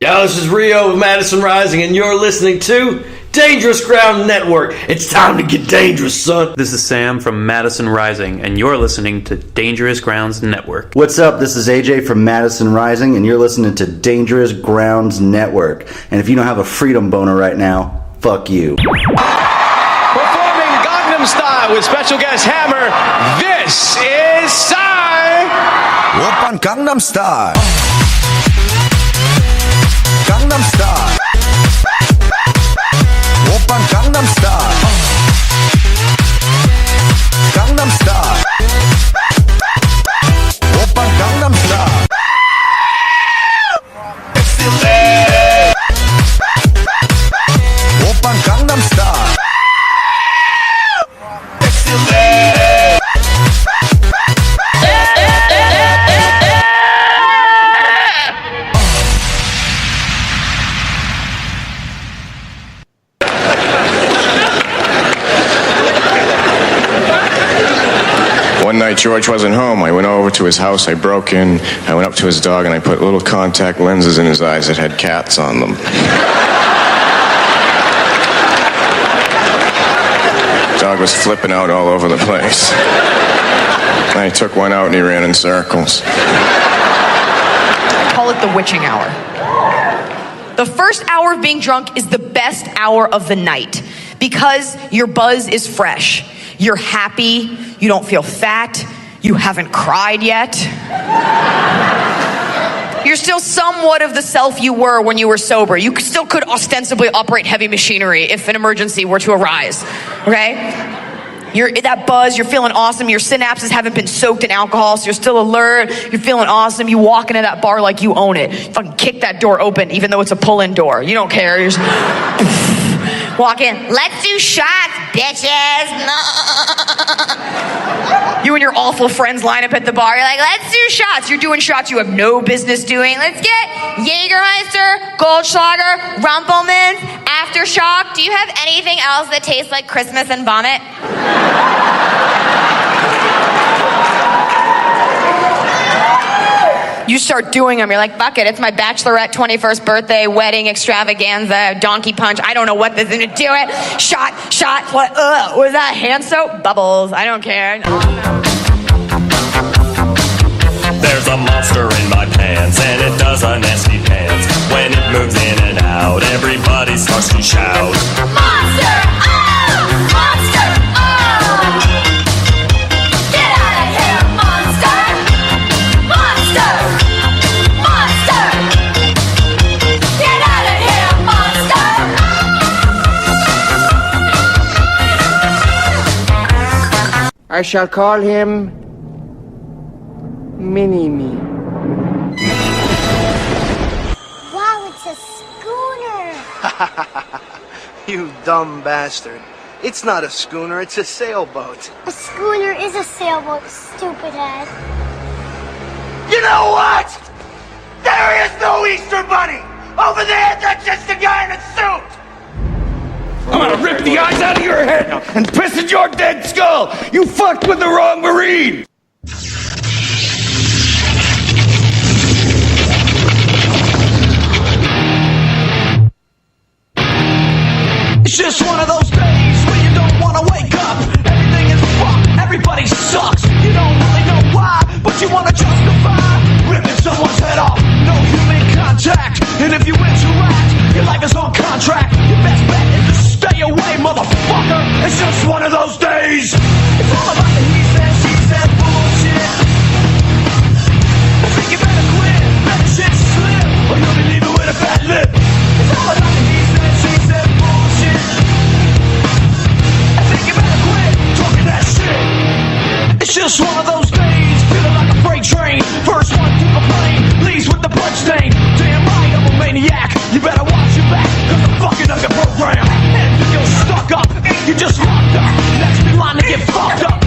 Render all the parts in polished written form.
Yo, this is Rio with Madison Rising, and you're listening to Dangerous Ground Network. It's time to get dangerous, son. This is Sam from Madison Rising, and you're listening to Dangerous Grounds Network. What's up? This is AJ from Madison Rising, and you're listening to Dangerous Grounds Network. And if you don't have a freedom boner right now, fuck you. Performing Gangnam Style with special guest Hammer, this is Psy! Oppan Gangnam Style. Gangnam Style. Oppan Gangnam Style. Gangnam Style. Oppan Gangnam Style. Oppan Gangnam Style. One night George wasn't home. I went over to his house, I broke in, I went up to his dog and I put little contact lenses in his eyes that had cats on them. Dog was flipping out all over the place. I took one out and he ran in circles. Call it the witching hour. The first hour of being drunk is the best hour of the night because your buzz is fresh. You're happy, you don't feel fat, you haven't cried yet. You're still somewhat of the self you were when you were sober. You still could ostensibly operate heavy machinery if an emergency were to arise, okay? You're that buzz, you're feeling awesome, your synapses haven't been soaked in alcohol, so you're still alert, you're feeling awesome, you walk into that bar like you own it. You fucking kick that door open even though it's a pull-in door. You don't care, you're just walk in, let's do shots, bitches. No. You and your awful friends line up at the bar, you're like, let's do shots. You're doing shots you have no business doing. Let's get Jägermeister, Goldschlager, Rumpelmans, Aftershock. Do you have anything else that tastes like Christmas and vomit? You start doing them, you're like, fuck it, it's my bachelorette 21st birthday, wedding, extravaganza, donkey punch, I don't know what this is gonna do it. Shot, what, was that hand soap? Bubbles, I don't care. There's a monster in my pants, and it does a nasty dance. When it moves in and out, everybody starts to shout. Monster! Oh! Monster! Oh! Get out of here, monster! Monster! Monster! Get out of here, monster! I shall call him Mini-Me. Wow, it's a schooner! You dumb bastard. It's not a schooner, it's a sailboat. A schooner is a sailboat, stupid head. You know what? There is no Easter Bunny! Over there, that's just a guy in a suit! I'm gonna rip the eyes out of your head and piss in your dead skull! You fucked with the wrong Marine! It's just one of those days when you don't wanna wake up. Everything is fucked, everybody sucks. You don't really know why, but you wanna justify ripping someone's head off. No human contact, and if you interact, your life is on contract. Your best bet is to stay away, motherfucker. It's just one of those days. It's all about the he said, she said bullshit. I think you better quit, better shit slip, or you'll be leaving with a fat lip. It's all about the he said, she said bullshit. I think you better quit talking that shit. It's just one of those days, feeling like a freight train. First one to complain, leaves with the bloodstain. Damn right, I'm a maniac. You better watch your back, cause I'm fucking up your program. And if you're stuck up, you just locked up. Next in line to get fucked up.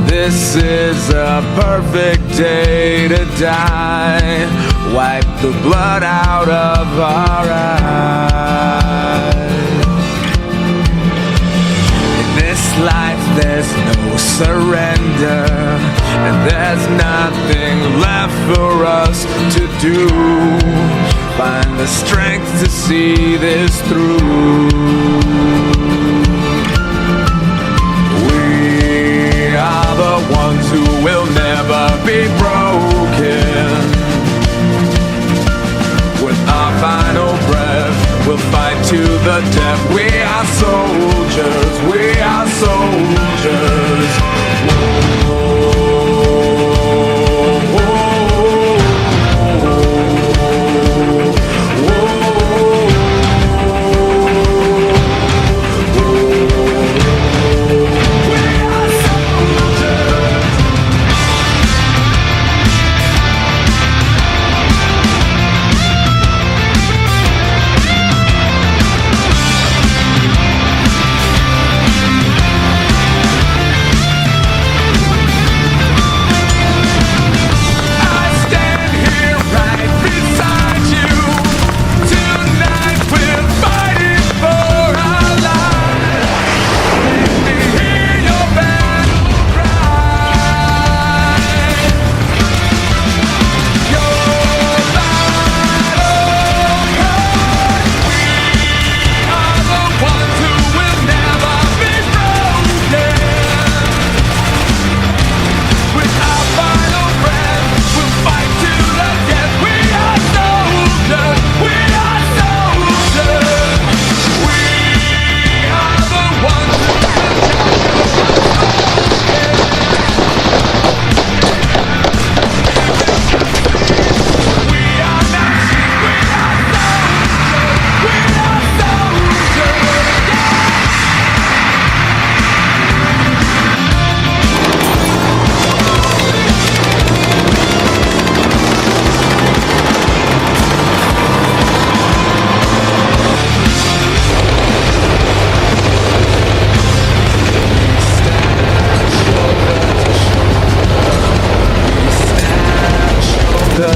This is a perfect day to die. Wipe the blood out of our eyes. In this life there's no surrender, and there's nothing left for us to do. Find the strength to see this through. We are the ones who will never be broken. With our final breath, we'll fight to the death. We are soldiers, we are soldiers.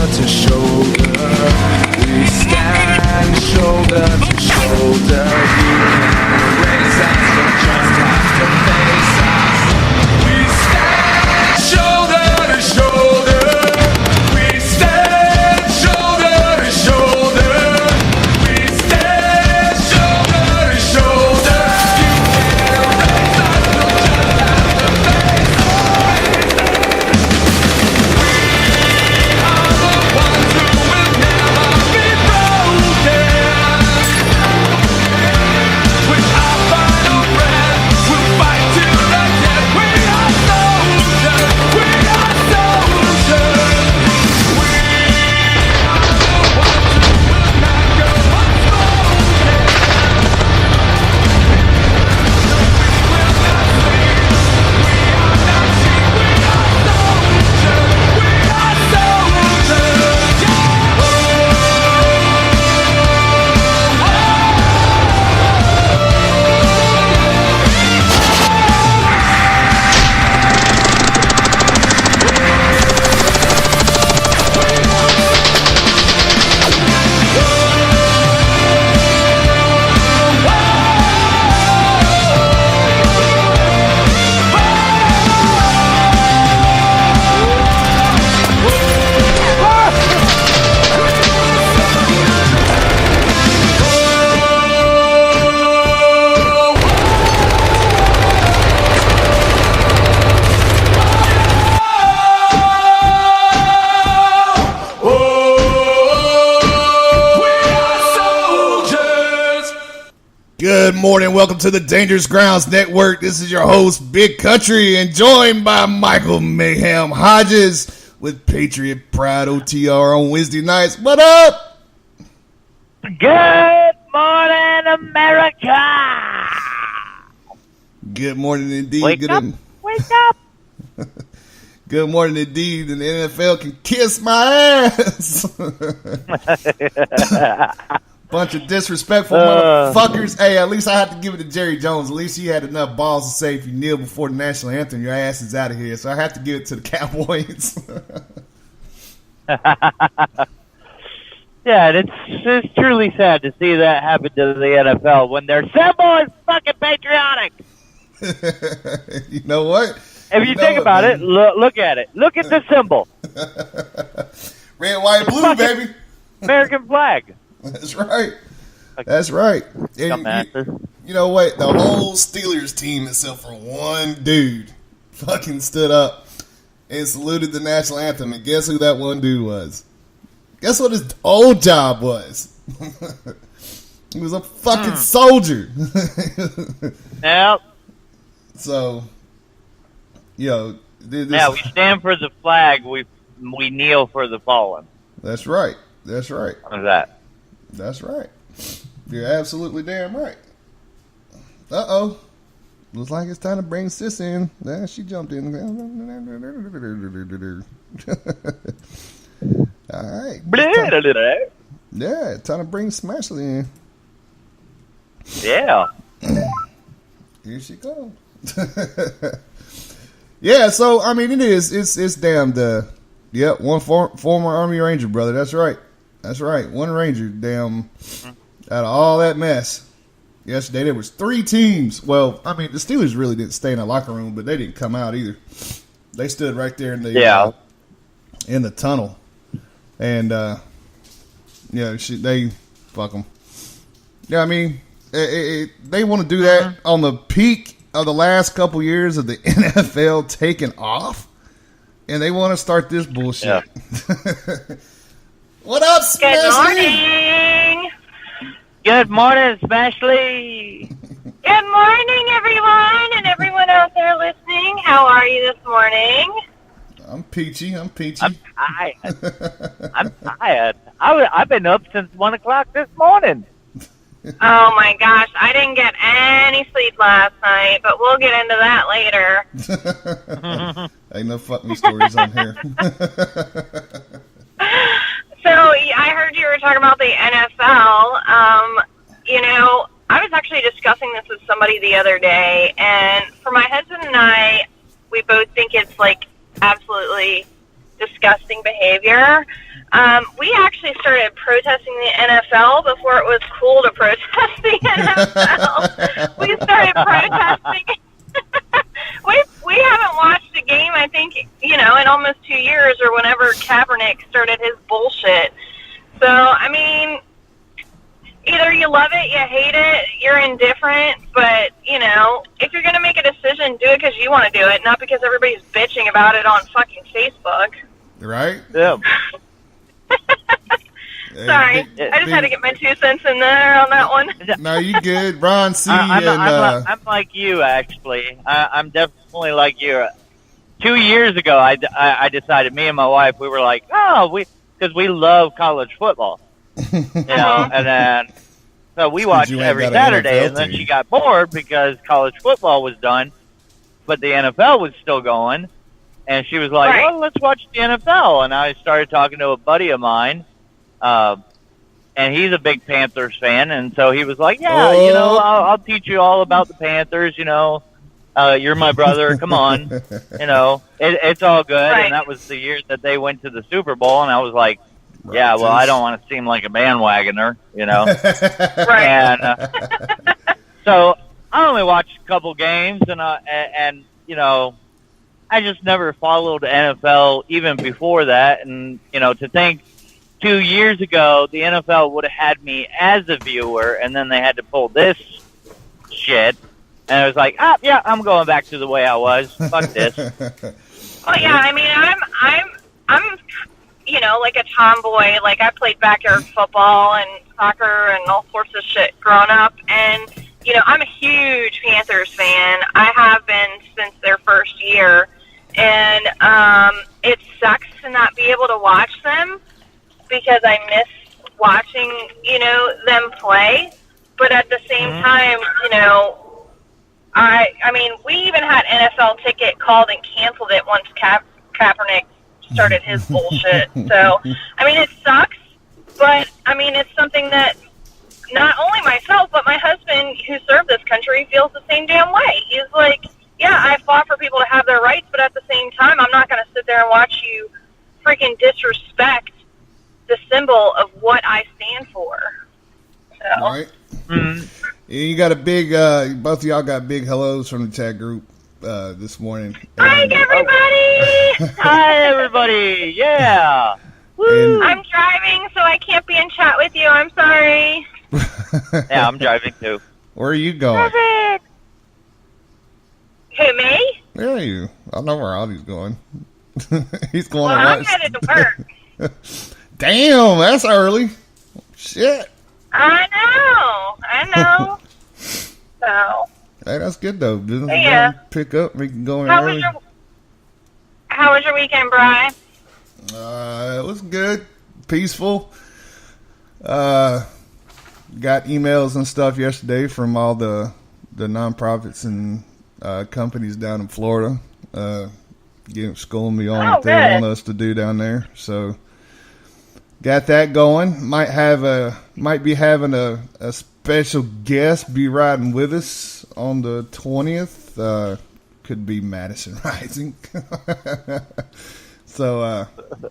To shoulder, we stand shoulder to shoulder. You can erase us, but just have to face us. We stand shoulder to shoulder. We stand shoulder to shoulder. We stand shoulder to shoulder. You can erase us, but just have to face us. We are the ones who will never be broken. With our final breath, we'll fight to the death. We are soldiers. We are soldiers. We are the ones who will not go unspoken. No, we will not sleep. We are not cheap. We are soldiers. We are soldiers. Good morning. Welcome to the Dangerous Grounds Network. This is your host, Big Country, and joined by Michael Mayhem Hodges with Patriot Pride OTR on Wednesday nights. What up? Good morning, America. Good morning indeed. Wake up. Wake up. Good morning indeed. And the NFL can kiss my ass. Bunch of disrespectful motherfuckers. Hey, at least I have to give it to Jerry Jones. At least he had enough balls to say if you kneel before the national anthem, your ass is out of here. So I have to give it to the Cowboys. Yeah, it's truly sad to see that happen to the NFL when their symbol is fucking patriotic. You know what? If you think about it, look at it. Look at the symbol. Red, white, blue, baby. American flag. That's right. That's right. And you know what? The whole Steelers team, except for one dude, fucking stood up and saluted the national anthem. And guess who that one dude was? Guess what his old job was? He was a fucking soldier. Yep. So, this, yeah, we stand for the flag. We kneel for the fallen. That's right. That's right. How's that? That's right. You're absolutely damn right. Uh-oh. Looks like it's time to bring Sis in. Nah, she jumped in. All right. Yeah, time to bring Smashley in. Yeah. Here she comes. Yeah, so, I mean, it is. It's damn one former Army Ranger, brother. That's right. That's right. One Ranger, damn, out of all that mess. Yesterday, there was 3 teams. Well, I mean, the Steelers really didn't stay in the locker room, but they didn't come out either. They stood right there in the in the tunnel. And, they fuck them. Yeah, I mean, they want to do that on the peak of the last couple years of the NFL taking off. And they want to start this bullshit. Yeah. What up, Smashley? Good morning. Good morning, Smashley. Good morning, everyone, and everyone out there listening. How are you this morning? I'm peachy. I'm tired. I'm tired. I've been up since 1 o'clock this morning. Oh, my gosh. I didn't get any sleep last night, but we'll get into that later. Ain't no fuck me stories on here. So, I heard you were talking about the NFL. I was actually discussing this with somebody the other day, and for my husband and I, we both think it's, absolutely disgusting behavior. We actually started protesting the NFL before it was cool to protest the NFL. We started protesting. We haven't watched a game, I think, in almost 2 years or whenever Kaepernick started his bullshit. So, I mean, either you love it, you hate it, you're indifferent, but, if you're going to make a decision, do it because you want to do it, not because everybody's bitching about it on fucking Facebook. Right? Yeah. Sorry, I just had to get my 2 cents in there on that one. No, you good. Ron C. I'm like you, actually. I'm definitely like you. 2 years ago, I decided, me and my wife, we were like, because we love college football. And then, so we watched every Saturday, and then she got bored because college football was done, but the NFL was still going. And she was like, well, let's watch the NFL. And I started talking to a buddy of mine, and he's a big Panthers fan. And so he was like, I'll teach you all about the Panthers. You're my brother. Come on. It's all good. Right. And that was the year that they went to the Super Bowl. And I was like, yeah, well, I don't want to seem like a bandwagoner, Right. And so I only watched a couple games, and I just never followed the NFL even before that. And, to think 2 years ago, the NFL would have had me as a viewer, and then they had to pull this shit. And I was like, I'm going back to the way I was. Fuck this. Well, yeah, I mean, I'm like a tomboy. Like, I played backyard football and soccer and all sorts of shit growing up. And, I'm a huge Panthers fan. I have been since their first year. And it sucks to not be able to watch them because I miss watching, them play. But at the same time, I mean, we even had NFL ticket called and canceled it once Kaepernick started his bullshit. So, I mean, it sucks, but, I mean, it's something that not only myself, but my husband, who served this country, feels the same damn way. He's like, yeah, I fought for people to have their rights, but at the same time, I'm not going to sit there and watch you freaking disrespect the symbol of what I stand for. So. Right. You got a big, both of y'all got big hellos from the chat group this morning. Hi, everybody! Hi, everybody! Yeah! Woo! I'm driving, so I can't be in chat with you. I'm sorry. Yeah, I'm driving too. Where are you going? Perfect. Who, me? Yeah, you. I know where Audie's going. He's going Well, to I'm watch. headed to work. Damn, that's early. Shit. I know. So. Hey, that's good though. Didn't Yeah. pick up, we can go in How early. was your weekend, Bri? It was good, peaceful. Got emails and stuff yesterday from all the nonprofits and companies down in Florida, schooling me on what they good. want us to do down there. So got that going. Might be having a special guest be riding with us on the 20th. Could be Madison Rising. So I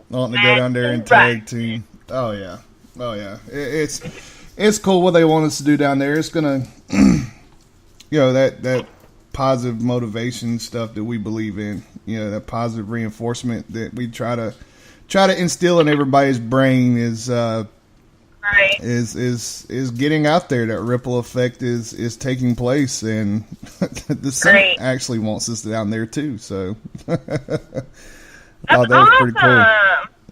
want to go down there and tag team. Oh yeah. It's cool what they want us to do down there. It's gonna, that positive motivation stuff that we believe in. That positive reinforcement that we try to instill in everybody's brain is getting out there. That ripple effect is taking place, and the Senate actually wants us down there too. So. That's that was pretty cool.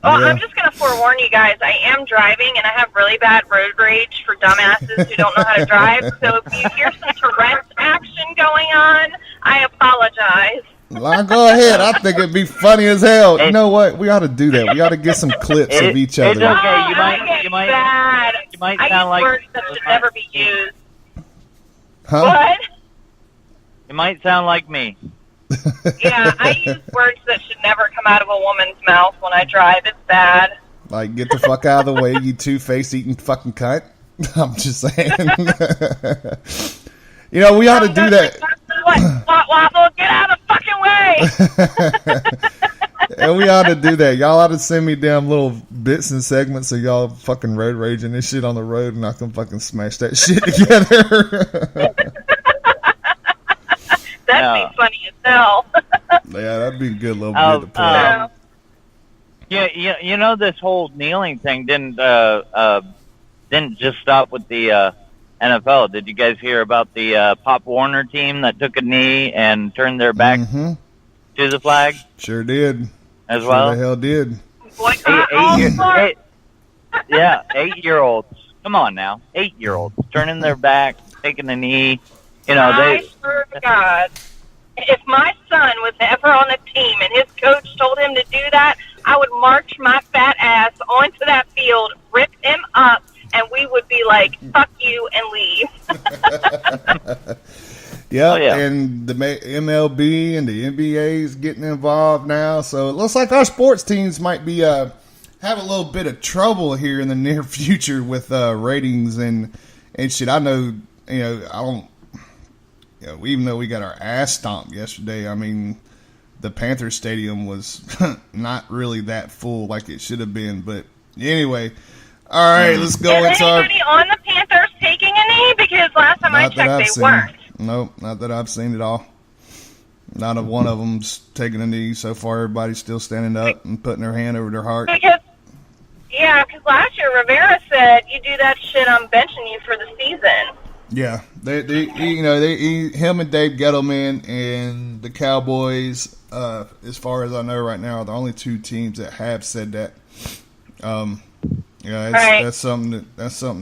Well, Yeah. I'm just going to forewarn you guys. I am driving, and I have really bad road rage for dumbasses who don't know how to drive. So if you hear some Tourette's action going on, I apologize. Well, go ahead. I think it'd be funny as hell. You know what? We ought to do that. We ought to get some clips of each other. It's okay. You might I sound use like words that should never be used. Huh? What? You might sound like me. Yeah, I use words that should never come out of a woman's mouth when I drive. It's bad. Like, get the fuck out of the way, you two-faced eating fucking cunt. I'm just saying. We ought to do that. What? Waffle, get out of the fucking way! And we ought to do that. Y'all ought to send me damn little bits and segments of y'all fucking road raging this shit on the road, and I can fucking smash that shit together. That'd be funny as hell. Yeah, that'd be a good little bit to play. Yeah, this whole kneeling thing didn't just stop with the NFL. Did you guys hear about the Pop Warner team that took a knee and turned their back to the flag? Sure did. As well? Sure the hell did. Boycott 8-year-olds. Come on now. 8-year-olds turning their back, taking a knee. I swear to God, if my son was ever on a team and his coach told him to do that, I would march my fat ass onto that field, rip him up, and we would be like, fuck you, and leave. Yeah, and the MLB and the NBA is getting involved now, so it looks like our sports teams might be have a little bit of trouble here in the near future with ratings and shit. I know, even though we got our ass stomped yesterday, I mean, the Panthers Stadium was not really that full like it should have been. But anyway, all right, let's go Is into anybody on the Panthers taking a knee? Because last time I checked, they weren't. Nope, not that I've seen it all. Not a one of them's taking a knee so far. Everybody's still standing up and putting their hand over their heart. Because last year Rivera said, you do that shit, I'm benching you for the season. Yeah, him and Dave Gettleman and the Cowboys, as far as I know right now, are the only two teams that have said that. That's something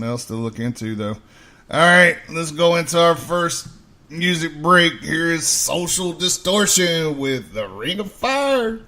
else to look into, though. All right, let's go into our first music break. Here is Social Distortion with The Ring of Fire.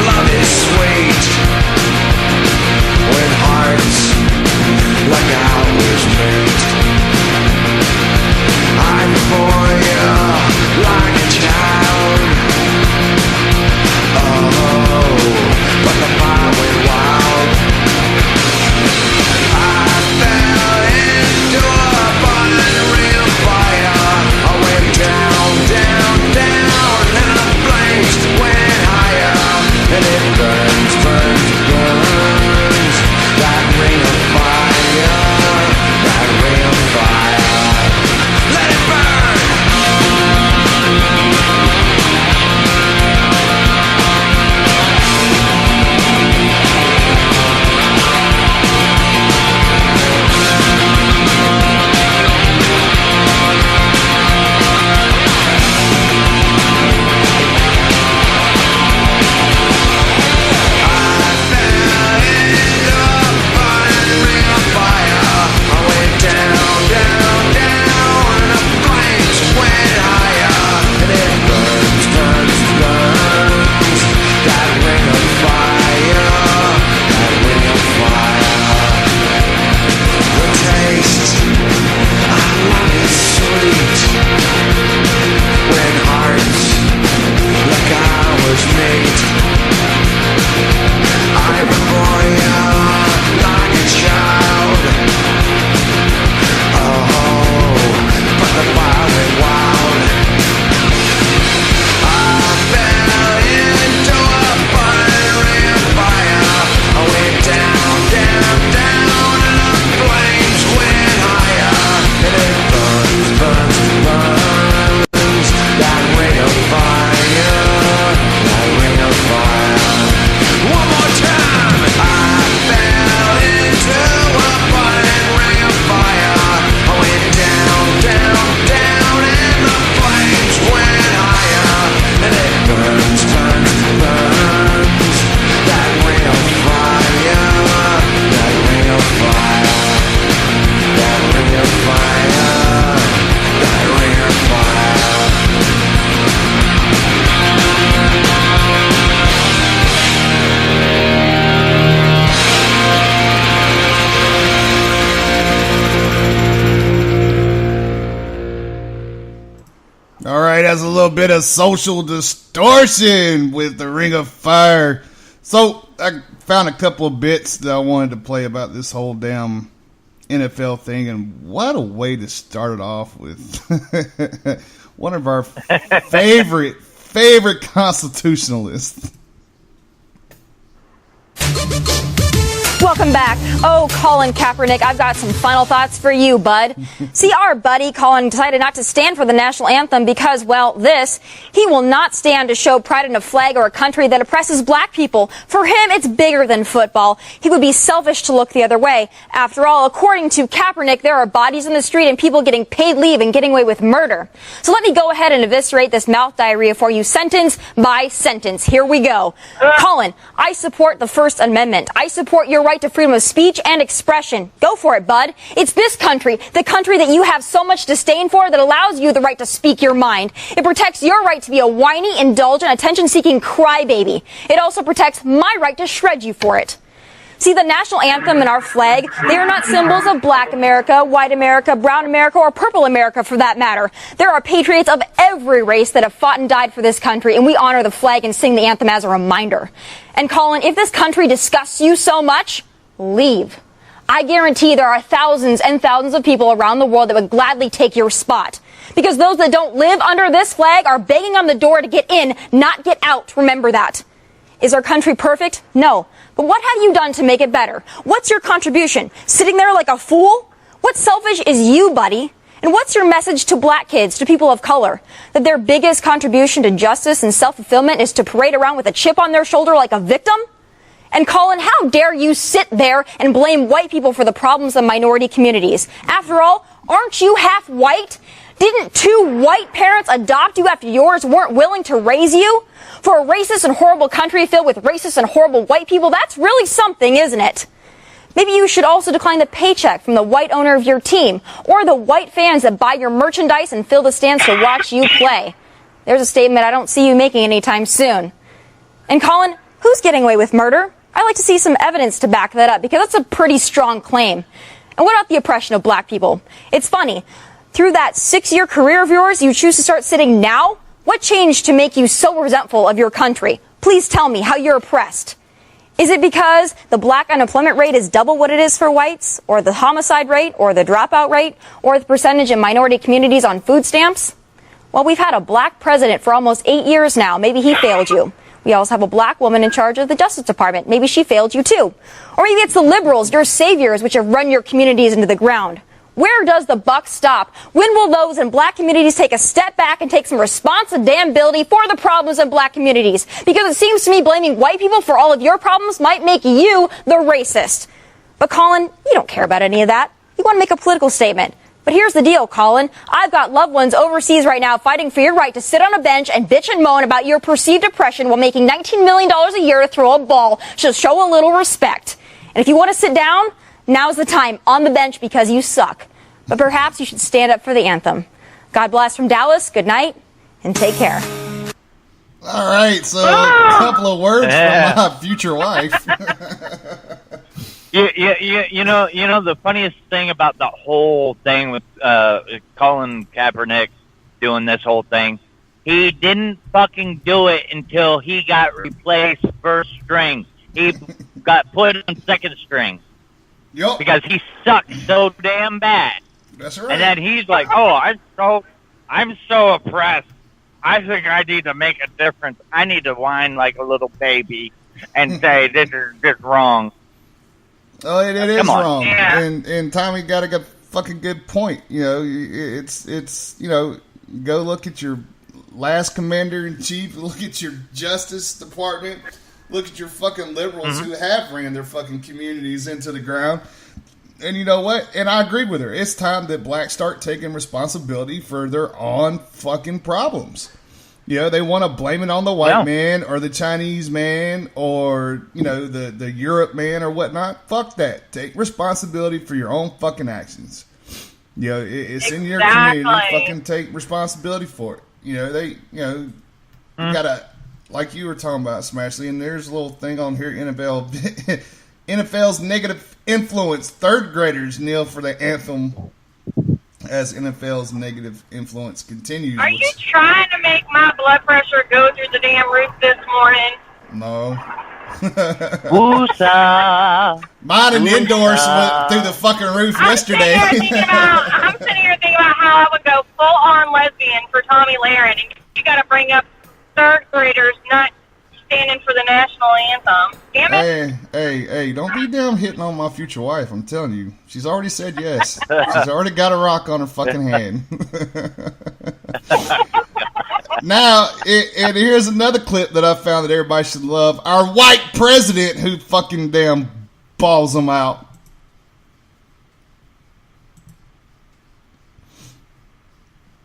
love is sweet. When hearts like ours meet, I'm for you like a child. Oh, but the fire went wild. I fell into a burning ring of fire. I went down, down, down, and the flames went higher. And it burns, burns, burns. That ring of fire, that ring of fire. Let it burn! All right, that's a little bit of Social Distortion with the Ring of Fire. So I found a couple of bits that I wanted to play about this whole damn NFL thing, and what a way to start it off with one of our favorite constitutionalists. Welcome back. Oh, Colin Kaepernick, I've got some final thoughts for you, bud. See, our buddy Colin decided not to stand for the national anthem because, well, he will not stand to show pride in a flag or a country that oppresses black people. For him, it's bigger than football. He would be selfish to look the other way. After all, according to Kaepernick, there are bodies in the street and people getting paid leave and getting away with murder. So let me go ahead and eviscerate this mouth diarrhea for you sentence by sentence. Here we go. Colin, I support the First Amendment. I support your right to freedom of speech and expression. Go for it, bud. It's this country, the country that you have so much disdain for, that allows you the right to speak your mind. It protects your right to be a whiny, indulgent, attention-seeking crybaby. It also protects my right to shred you for it. See, the national anthem and our flag, they are not symbols of black America, white America, brown America, or purple America for that matter. There are patriots of every race that have fought and died for this country, and we honor the flag and sing the anthem as a reminder. And Colin, if this country disgusts you so much, leave. I guarantee there are thousands and thousands of people around the world that would gladly take your spot. Because those that don't live under this flag are banging on the door to get in, not get out. Remember that. Is our country perfect? No. But what have you done to make it better? What's your contribution? Sitting there like a fool? What selfish is you, buddy? And what's your message to black kids, to people of color? That their biggest contribution to justice and self-fulfillment is to parade around with a chip on their shoulder like a victim? And Colin, how dare you sit there and blame white people for the problems of minority communities? After all, aren't you half white? Didn't two white parents adopt you after yours weren't willing to raise you? For a racist and horrible country filled with racist and horrible white people, that's really something, isn't it? Maybe you should also decline the paycheck from the white owner of your team, or the white fans that buy your merchandise and fill the stands to watch you play. There's a statement I don't see you making anytime soon. And Colin, Who's getting away with murder? I'd like to see some evidence to back that up, because that's a pretty strong claim. And what about the oppression of black people? It's funny. Through that 6-year career of yours, you choose to start sitting now? What changed to make you so resentful of your country? Please tell me how you're oppressed. Is it because the black unemployment rate is double what it is for whites, or the homicide rate, or the dropout rate, or the percentage in minority communities on food stamps? Well, we've had a black president for almost 8 years now. Maybe he failed you. We also have a black woman in charge of the Justice Department. Maybe she failed you too. Or maybe it's the liberals, your saviors, which have run your communities into the ground. Where does the buck stop? When will those in black communities take a step back and take some responsibility for the problems in black communities? Because it seems to me blaming white people for all of your problems might make you the racist. But Colin, you don't care about any of that. You want to make a political statement. But here's the deal, Colin. I've got loved ones overseas right now fighting for your right to sit on a bench and bitch and moan about your perceived oppression while making $19 million a year to throw a ball. So show a little respect. And if you want to sit down, now's the time on the bench because you suck. But perhaps you should stand up for the anthem. God bless from Dallas. Good night and take care. All right, so a couple of words from my future wife. You know the funniest thing about the whole thing with Colin Kaepernick doing this whole thing, he didn't fucking do it until he got replaced first string. He got put on second string. Yep. Because he sucked so damn bad. That's right. And then he's like, "Oh, I'm so oppressed. I think I need to make a difference. I need to whine like a little baby and say this is just wrong." Oh, it is Come on. wrong. Yeah. And Tommy got a fucking good point. You know, it's go look at your last commander-in-chief, look at your Justice Department, look at your fucking liberals who have ran their fucking communities into the ground. And you know what? And I agree with her. It's time that blacks start taking responsibility for their own fucking problems. You know, they want to blame it on the white man or the Chinese man or, the Europe man or whatnot. Fuck that. Take responsibility for your own fucking actions. You know, it's in your community. Fucking take responsibility for it. You gotta, like you were talking about, Smashley, and there's a little thing on here, NFL's negative influence. Third graders kneel for the anthem as NFL's negative influence continues. Are you trying to make my blood pressure go through the damn roof this morning? No. Woosah. Mine and indoors went through the fucking roof yesterday. I'm sitting here thinking about how I would go full-on lesbian for Tommy Lahren, and you got to bring up third graders not standing for the national anthem. Damn it. Hey, don't be damn hitting on my future wife. I'm telling you. She's already said yes. She's already got a rock on her fucking hand. Now, and here's another clip that I found that everybody should love. Our white president who fucking damn balls them out.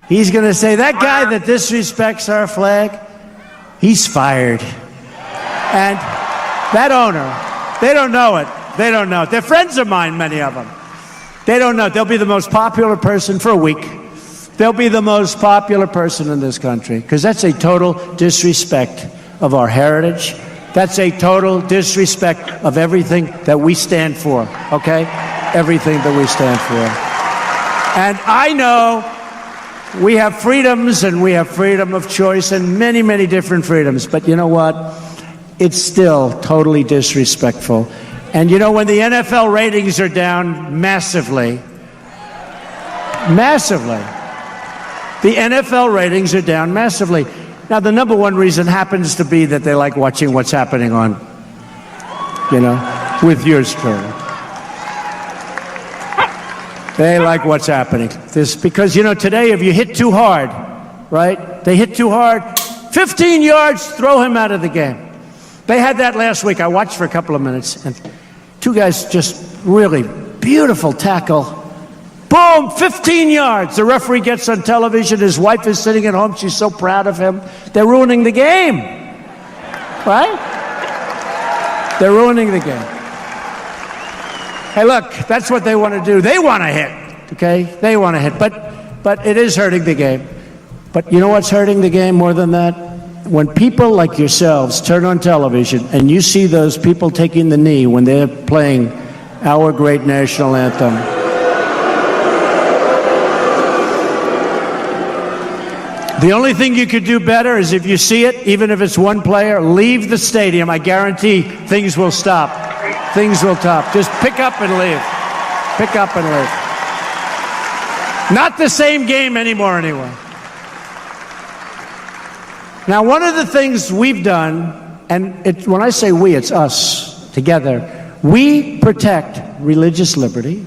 He's going to say, that guy that disrespects our flag, he's fired. And that owner, they don't know it. They don't know it. They're friends of mine, many of them. They don't know it. They'll be the most popular person for a week. They'll be the most popular person in this country because that's a total disrespect of our heritage. That's a total disrespect of everything that we stand for, okay? Everything that we stand for. And I know we have freedoms and we have freedom of choice and many, many different freedoms. But you know what? It's still totally disrespectful. And you know, when the NFL ratings are down massively, the NFL ratings are down massively. Now, the number one reason happens to be that they like watching what's happening on, with yours truly. They like what's happening. Because, today if you hit too hard, right? They hit too hard, 15 yards, throw him out of the game. They had that last week. I watched for a couple of minutes, and two guys just really beautiful tackle. Boom, 15 yards. The referee gets on television. His wife is sitting at home. She's so proud of him. They're ruining the game. Right? They're ruining the game. Hey, look, that's what they want to do. They want to hit, okay? They want to hit. But it is hurting the game. But you know what's hurting the game more than that? when people like yourselves turn on television and you see those people taking the knee when they're playing our great national anthem, the only thing you could do better is if you see it, even if it's one player, leave the stadium. I guarantee things will stop. Things will stop. Just pick up and leave. Pick up and leave. Not the same game anymore anyway. Now, one of the things we've done, and when I say we, it's us together, we protect religious liberty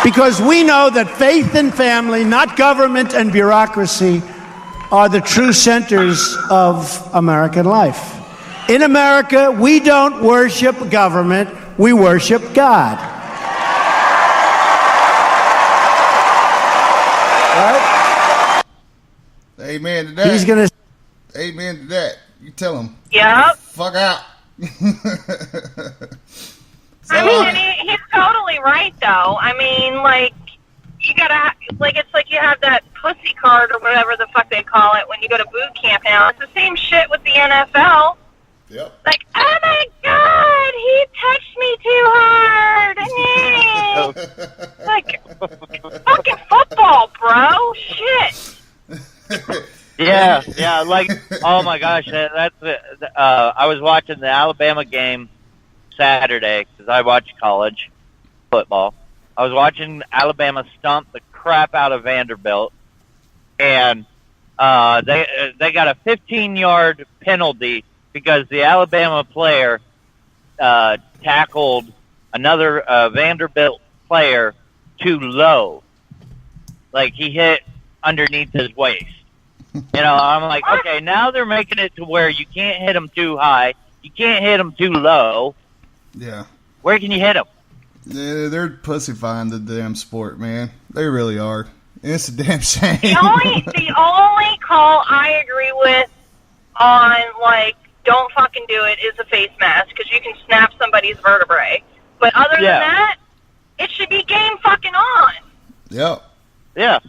because we know that faith and family, not government and bureaucracy, are the true centers of American life. In America, we don't worship government, we worship God. Right? Amen to that. He's gonna. Amen to that. You tell him. Yep. Fuck out. I mean, and he's totally right, though. I mean, like, you gotta, like, it's like you have that pussy card or whatever the fuck they call it when you go to boot camp now. It's the same shit with the NFL. Yep. Like, oh my God, he touched me too hard. Like, fucking football, bro. Shit. Yeah, like, oh my gosh, that's I was watching the Alabama game Saturday because I watch college football. I was watching Alabama stomp the crap out of Vanderbilt, and they got a 15-yard penalty because the Alabama player tackled another Vanderbilt player too low. Like, he hit underneath his waist. You know, I'm like, okay, now they're making it to where you can't hit them too high, you can't hit them too low. Yeah. Where can you hit them? Yeah, they're pussifying the damn sport, man. They really are. It's a damn shame. The only call I agree with on, like, don't fucking do it is a face mask because you can snap somebody's vertebrae. But other than that, it should be game fucking on. Yep. Yeah.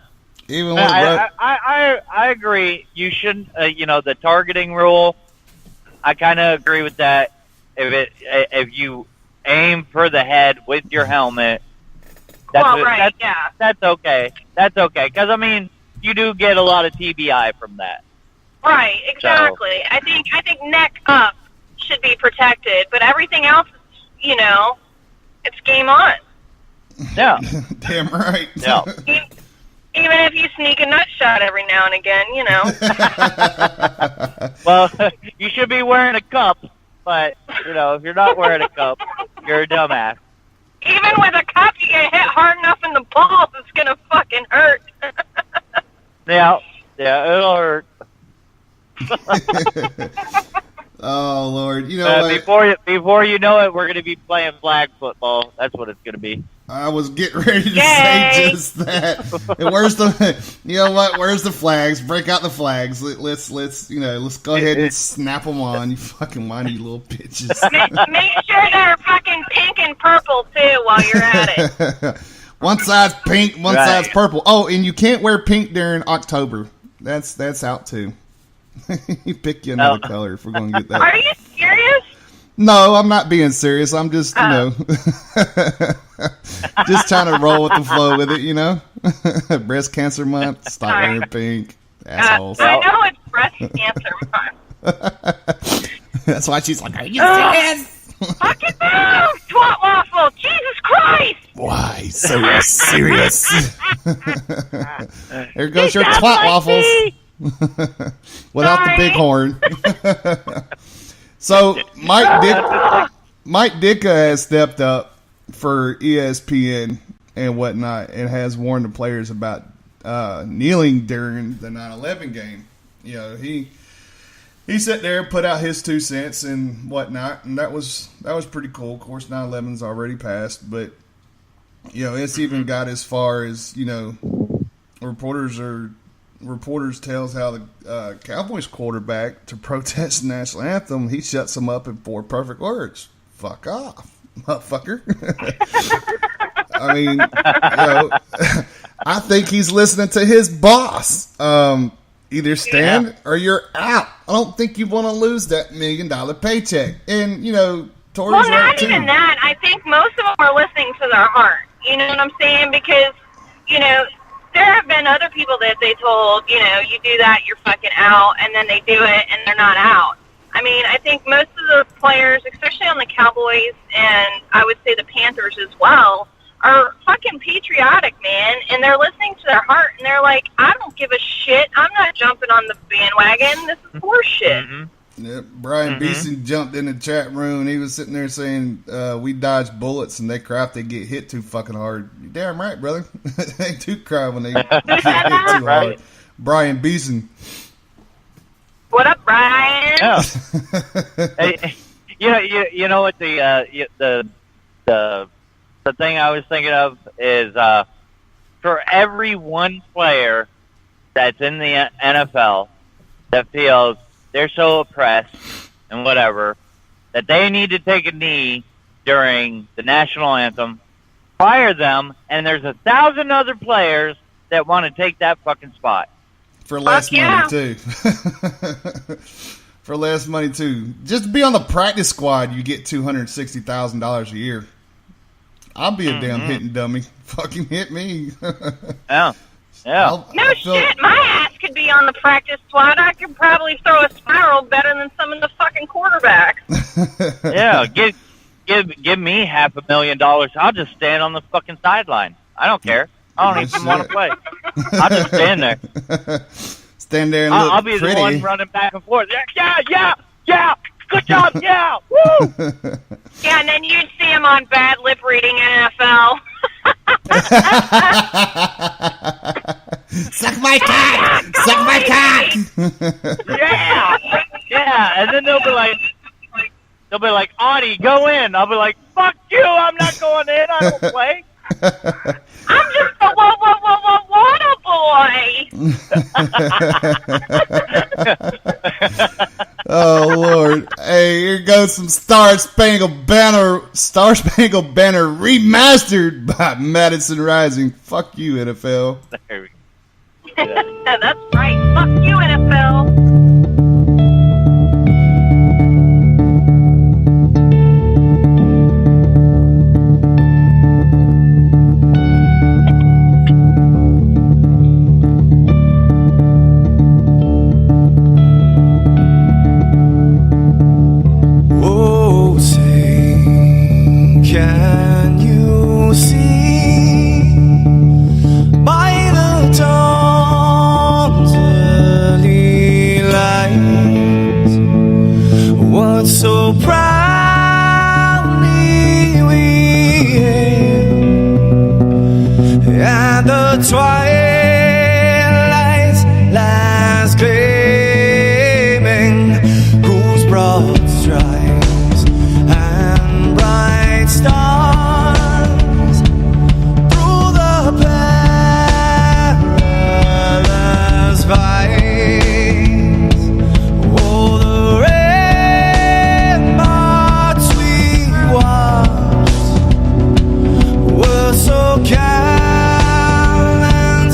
Even with I agree. You shouldn't, the targeting rule. I kind of agree with that. If you aim for the head with your helmet, that's okay. That's okay. Because I mean, you do get a lot of TBI from that. Right. Exactly. So, I think neck up should be protected, but everything else, it's game on. Yeah. Damn right. Yeah. Even if you sneak a nut shot every now and again, Well, you should be wearing a cup, but, if you're not wearing a cup, you're a dumbass. Even with a cup, you get hit hard enough in the balls, it's going to fucking hurt. Yeah, it'll hurt. Oh, Lord. You know what? Before you know it, we're going to be playing flag football. That's what it's going to be. I was getting ready to say just that. And where's Where's the flags? Break out the flags. Let's go ahead and snap them on. You fucking whiny little bitches. Make sure they're fucking pink and purple too while you're at it. One side's pink, one side's purple. Oh, and you can't wear pink during October. That's out too. You pick you another color if we're going to get that. Are you serious? No, I'm not being serious. I'm just, just trying to roll with the flow with it, Breast Cancer Month, stop wearing pink, assholes. I know it's Breast Cancer Month. That's why she's like, are you serious? Fucking move, twat waffle! Jesus Christ! Why so serious? There goes your twat waffles. Without the big horn. So Mike Ditka has stepped up for ESPN and whatnot and has warned the players about kneeling during the 9/11 game. He sat there and put out his 2 cents and whatnot, and that was pretty cool. Of course, 9/11's already passed, but it's even got as far as reporters tells how the Cowboys quarterback to protest the national anthem, he shuts them up in 4 perfect words. Fuck off, motherfucker. I mean, I think he's listening to his boss. Either stand or you're out. I don't think you want to lose that $1 million paycheck. And, you know, Tori's Well, right not too. even that. I think most of them are listening to their heart. You know what I'm saying? Because, you know, there have been other people that they told, you know, you do that, you're fucking out, and then they do it and they're not out. I mean, I think most of the players, especially on the Cowboys and I would say the Panthers as well, are fucking patriotic, man, and they're listening to their heart, and they're like, I don't give a shit. I'm not jumping on the bandwagon. This is horseshit. Yep. Brian Beeson jumped in the chat room. He was sitting there saying, we dodge bullets and they cry if they get hit too fucking hard. You're damn right, brother. They do cry when they get hit too hard. Brian Beeson. What up, Brian? Yeah. Hey, you know what the thing I was thinking of is for every one player that's in the NFL that feels they're so oppressed and whatever that they need to take a knee during the national anthem, fire them, and there's 1,000 other players that want to take that fucking spot. For less money, too. For less money, too. Just to be on the practice squad, you get $260,000 a year. I'll be a damn hitting dummy. Fucking hit me. Yeah. Yeah. No shit, my ass could be on the practice squad. I could probably throw a spiral better than some of the fucking quarterbacks. Yeah, give me $500,000. I'll just stand on the fucking sideline. I don't care. I don't even want to play. I'll just stand there. Stand there and look I'll be pretty. the one running back and forth. Yeah. Good job, yeah. Woo! Yeah, and then you'd see him on bad lip reading NFL. Suck my cock! Suck my cock! Yeah, and then they'll be like, Audie, go in. I'll be like, fuck you, I'm not going in. I don't play. I'm just a water boy. Oh Lord! Hey, here goes some Star Spangled Banner remastered by Madison Rising. Fuck you, NFL. There we go. That's right. Fuck you, NFL. Can you see by the dawn's early light what so proudly we hailed at the twilight's last gleaming, whose broad stripes and bright stars through the perilous fights, oh, the ramparts we watched were so calm and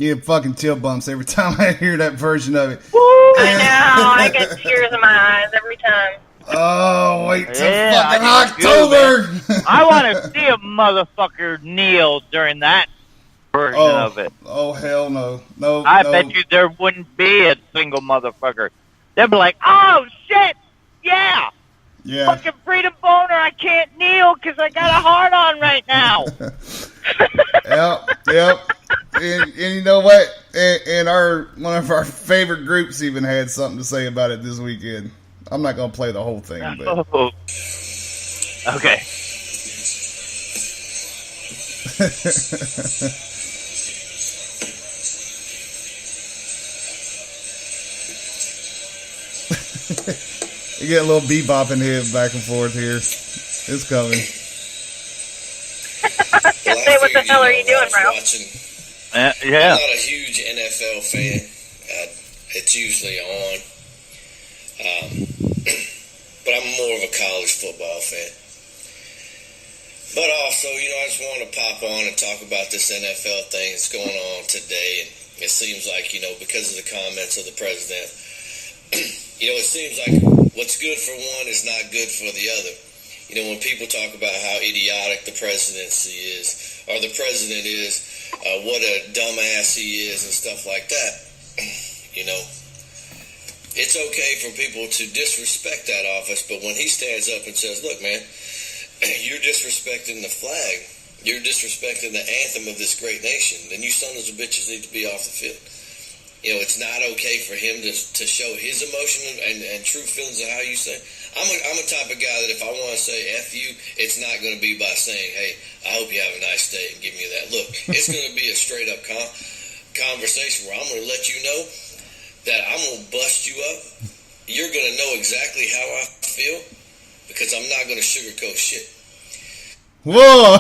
Yeah, fucking chill bumps every time I hear that version of it. I know. I get tears in my eyes every time. Oh, wait till Yeah, fucking I do, October. I want to see a motherfucker kneel during that version of it. Oh, hell no. No, I no. bet you there wouldn't be a single motherfucker. They'd be like, oh, shit, yeah. Yeah. Fucking freedom boner, I can't kneel because I got a hard on right now. Yep. And you know what? And one of our favorite groups even had something to say about it this weekend. I'm not gonna play the whole thing, but Oh. Okay. you get a little bebop in here back and forth here. It's coming. Say, what the hell are you doing, bro? Yeah. I'm not a huge NFL fan. It's usually on. But I'm more of a college football fan. But also, I just want to pop on and talk about this NFL thing that's going on today. And it seems like, because of the comments of the president, it seems like what's good for one is not good for the other. When people talk about how idiotic the presidency is, or the president is, what a dumbass he is and stuff like that, it's okay for people to disrespect that office, but when he stands up and says, look, man, you're disrespecting the flag, you're disrespecting the anthem of this great nation, then you sons of bitches need to be off the field. It's not okay for him to show his emotion and true feelings of how you say. I'm a type of guy that if I want to say F you, it's not going to be by saying, hey, I hope you have a nice day and give me that look. It's going to be a straight up conversation where I'm going to let you know that I'm going to bust you up. You're going to know exactly how I feel because I'm not going to sugarcoat shit. Whoa!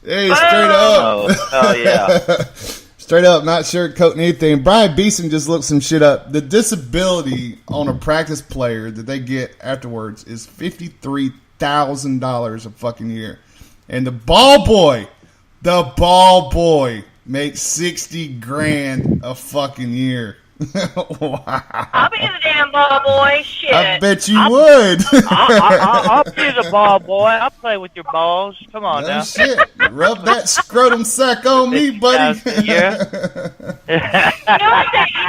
Hey, straight up. Oh, yeah. Straight up, not sugarcoating anything. Brian Beeson just looked some shit up. The disability on a practice player that they get afterwards is $53,000 a fucking year. And the ball boy makes $60,000 a fucking year. Wow. I'll be the damn ball boy. Shit. I bet you would. I'll be the ball boy. I'll play with your balls. Come on now. Shit. Rub that scrotum sack on me, buddy. You know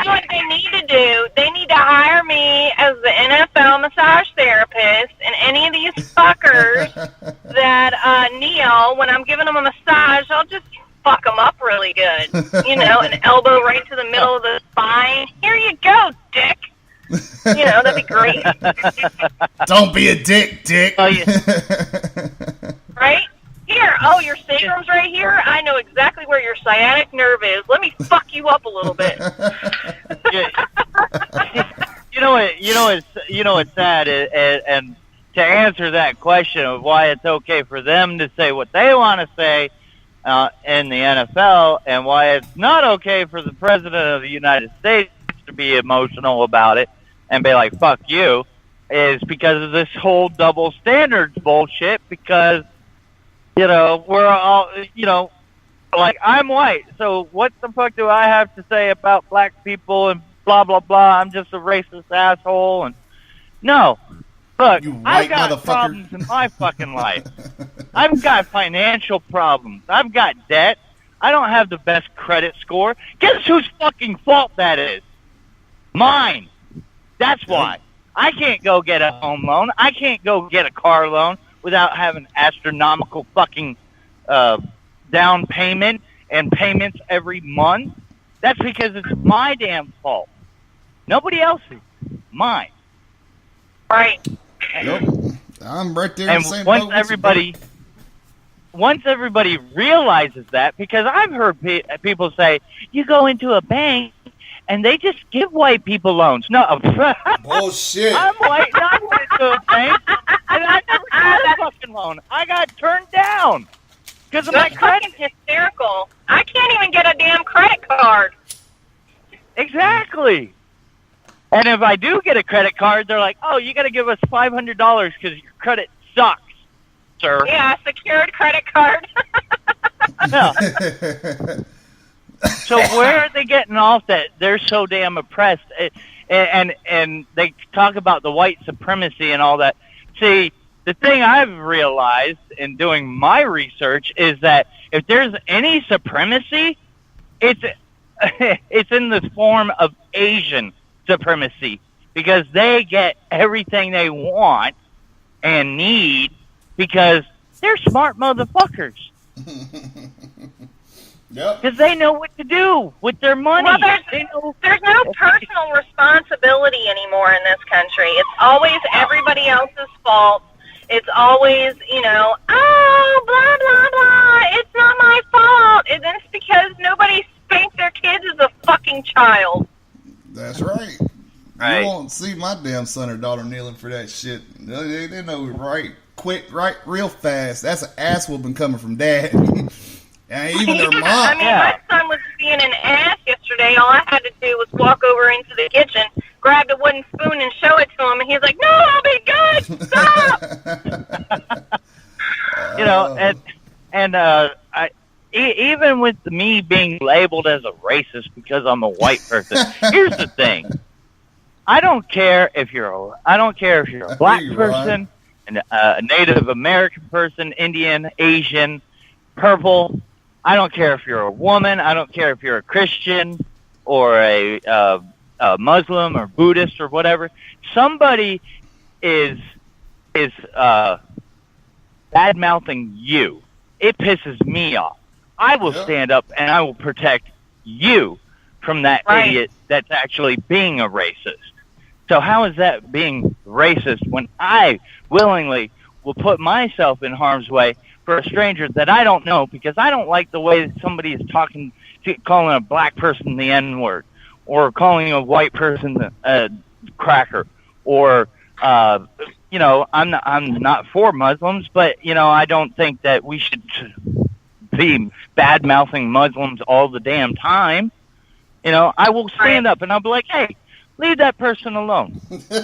what they need to do? They need to hire me as the NFL massage therapist, and any of these fuckers that kneel when I'm giving them a massage, I'll just fuck them up really good. An elbow right to the middle of the spine. Here you go, dick. That'd be great. Don't be a dick. Oh, yeah. Right? Here. Oh, your sacrum's right here? I know exactly where your sciatic nerve is. Let me fuck you up a little bit. What's sad and to answer that question of why it's okay for them to say what they want to say in the NFL and why it's not okay for the president of the United States to be emotional about it and be like, fuck you, is because of this whole double standards bullshit because, we're all, like, I'm white, so what the fuck do I have to say about black people and blah, blah, blah, I'm just a racist asshole, and no. Look, I've got problems in my fucking life. I've got financial problems. I've got debt. I don't have the best credit score. Guess whose fucking fault that is? Mine. That's why. I can't go get a home loan. I can't go get a car loan without having astronomical fucking down payment and payments every month. That's because it's my damn fault. Nobody else's. Mine. Right. Yep. I'm right there. And once everybody realizes that, because I've heard people say, you go into a bank and they just give white people loans. No. Bullshit. I'm white and I went to a bank and I never got a fucking loan. I got turned down because of my credit. Fucking hysterical. I can't even get a damn credit card. Exactly. And if I do get a credit card, they're like, oh, you got to give us $500 because your credit sucks, sir. Yeah, secured credit card. No. So where are they getting off that they're so damn oppressed? And they talk about the white supremacy and all that. See, the thing I've realized in doing my research is that if there's any supremacy, it's in the form of Asian supremacy, because they get everything they want and need because they're smart motherfuckers. Yep. Because they know what to do with their money. Well, there's no personal responsibility anymore in this country. It's always everybody else's fault. It's always, oh, blah, blah, blah. It's not my fault. And it's because nobody spanked their kids as a fucking child. That's right. Right. You won't see my damn son or daughter kneeling for that shit. They know right quick, right, real fast. That's an ass whooping coming from dad. And even their mom. I mean, my son was being an ass yesterday. All I had to do was walk over into the kitchen, grab a wooden spoon, and show it to him. And he's like, "No, I'll be good. Stop." Even with me being labeled as a racist because I'm a white person, here's the thing: I don't care if you're a black person, a Native American person, Indian, Asian, purple. I don't care if you're a woman. I don't care if you're a Christian or a Muslim or Buddhist or whatever. Somebody is bad-mouthing you. It pisses me off. I will stand up and I will protect you from that idiot that's actually being a racist. So how is that being racist when I willingly will put myself in harm's way for a stranger that I don't know, because I don't like the way somebody is calling a black person the N-word, or calling a white person a cracker, or I'm not for Muslims, but I don't think that we should be bad mouthing Muslims all the damn time. I will stand up and I'll be like, hey, leave that person alone.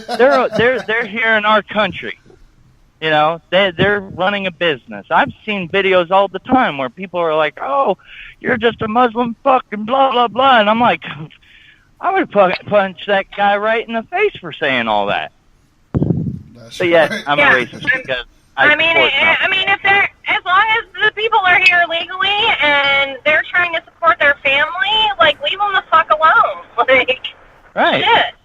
They're here in our country. They're running a business. I've seen videos all the time where people are like, "Oh, you're just a Muslim fucking blah blah blah," and I'm like, I would punch that guy right in the face for saying all that. But yet, I'm a racist because I mean, if they're, as long as the people are here legally and they're trying to support their family, like, leave them the fuck alone. Like, shit.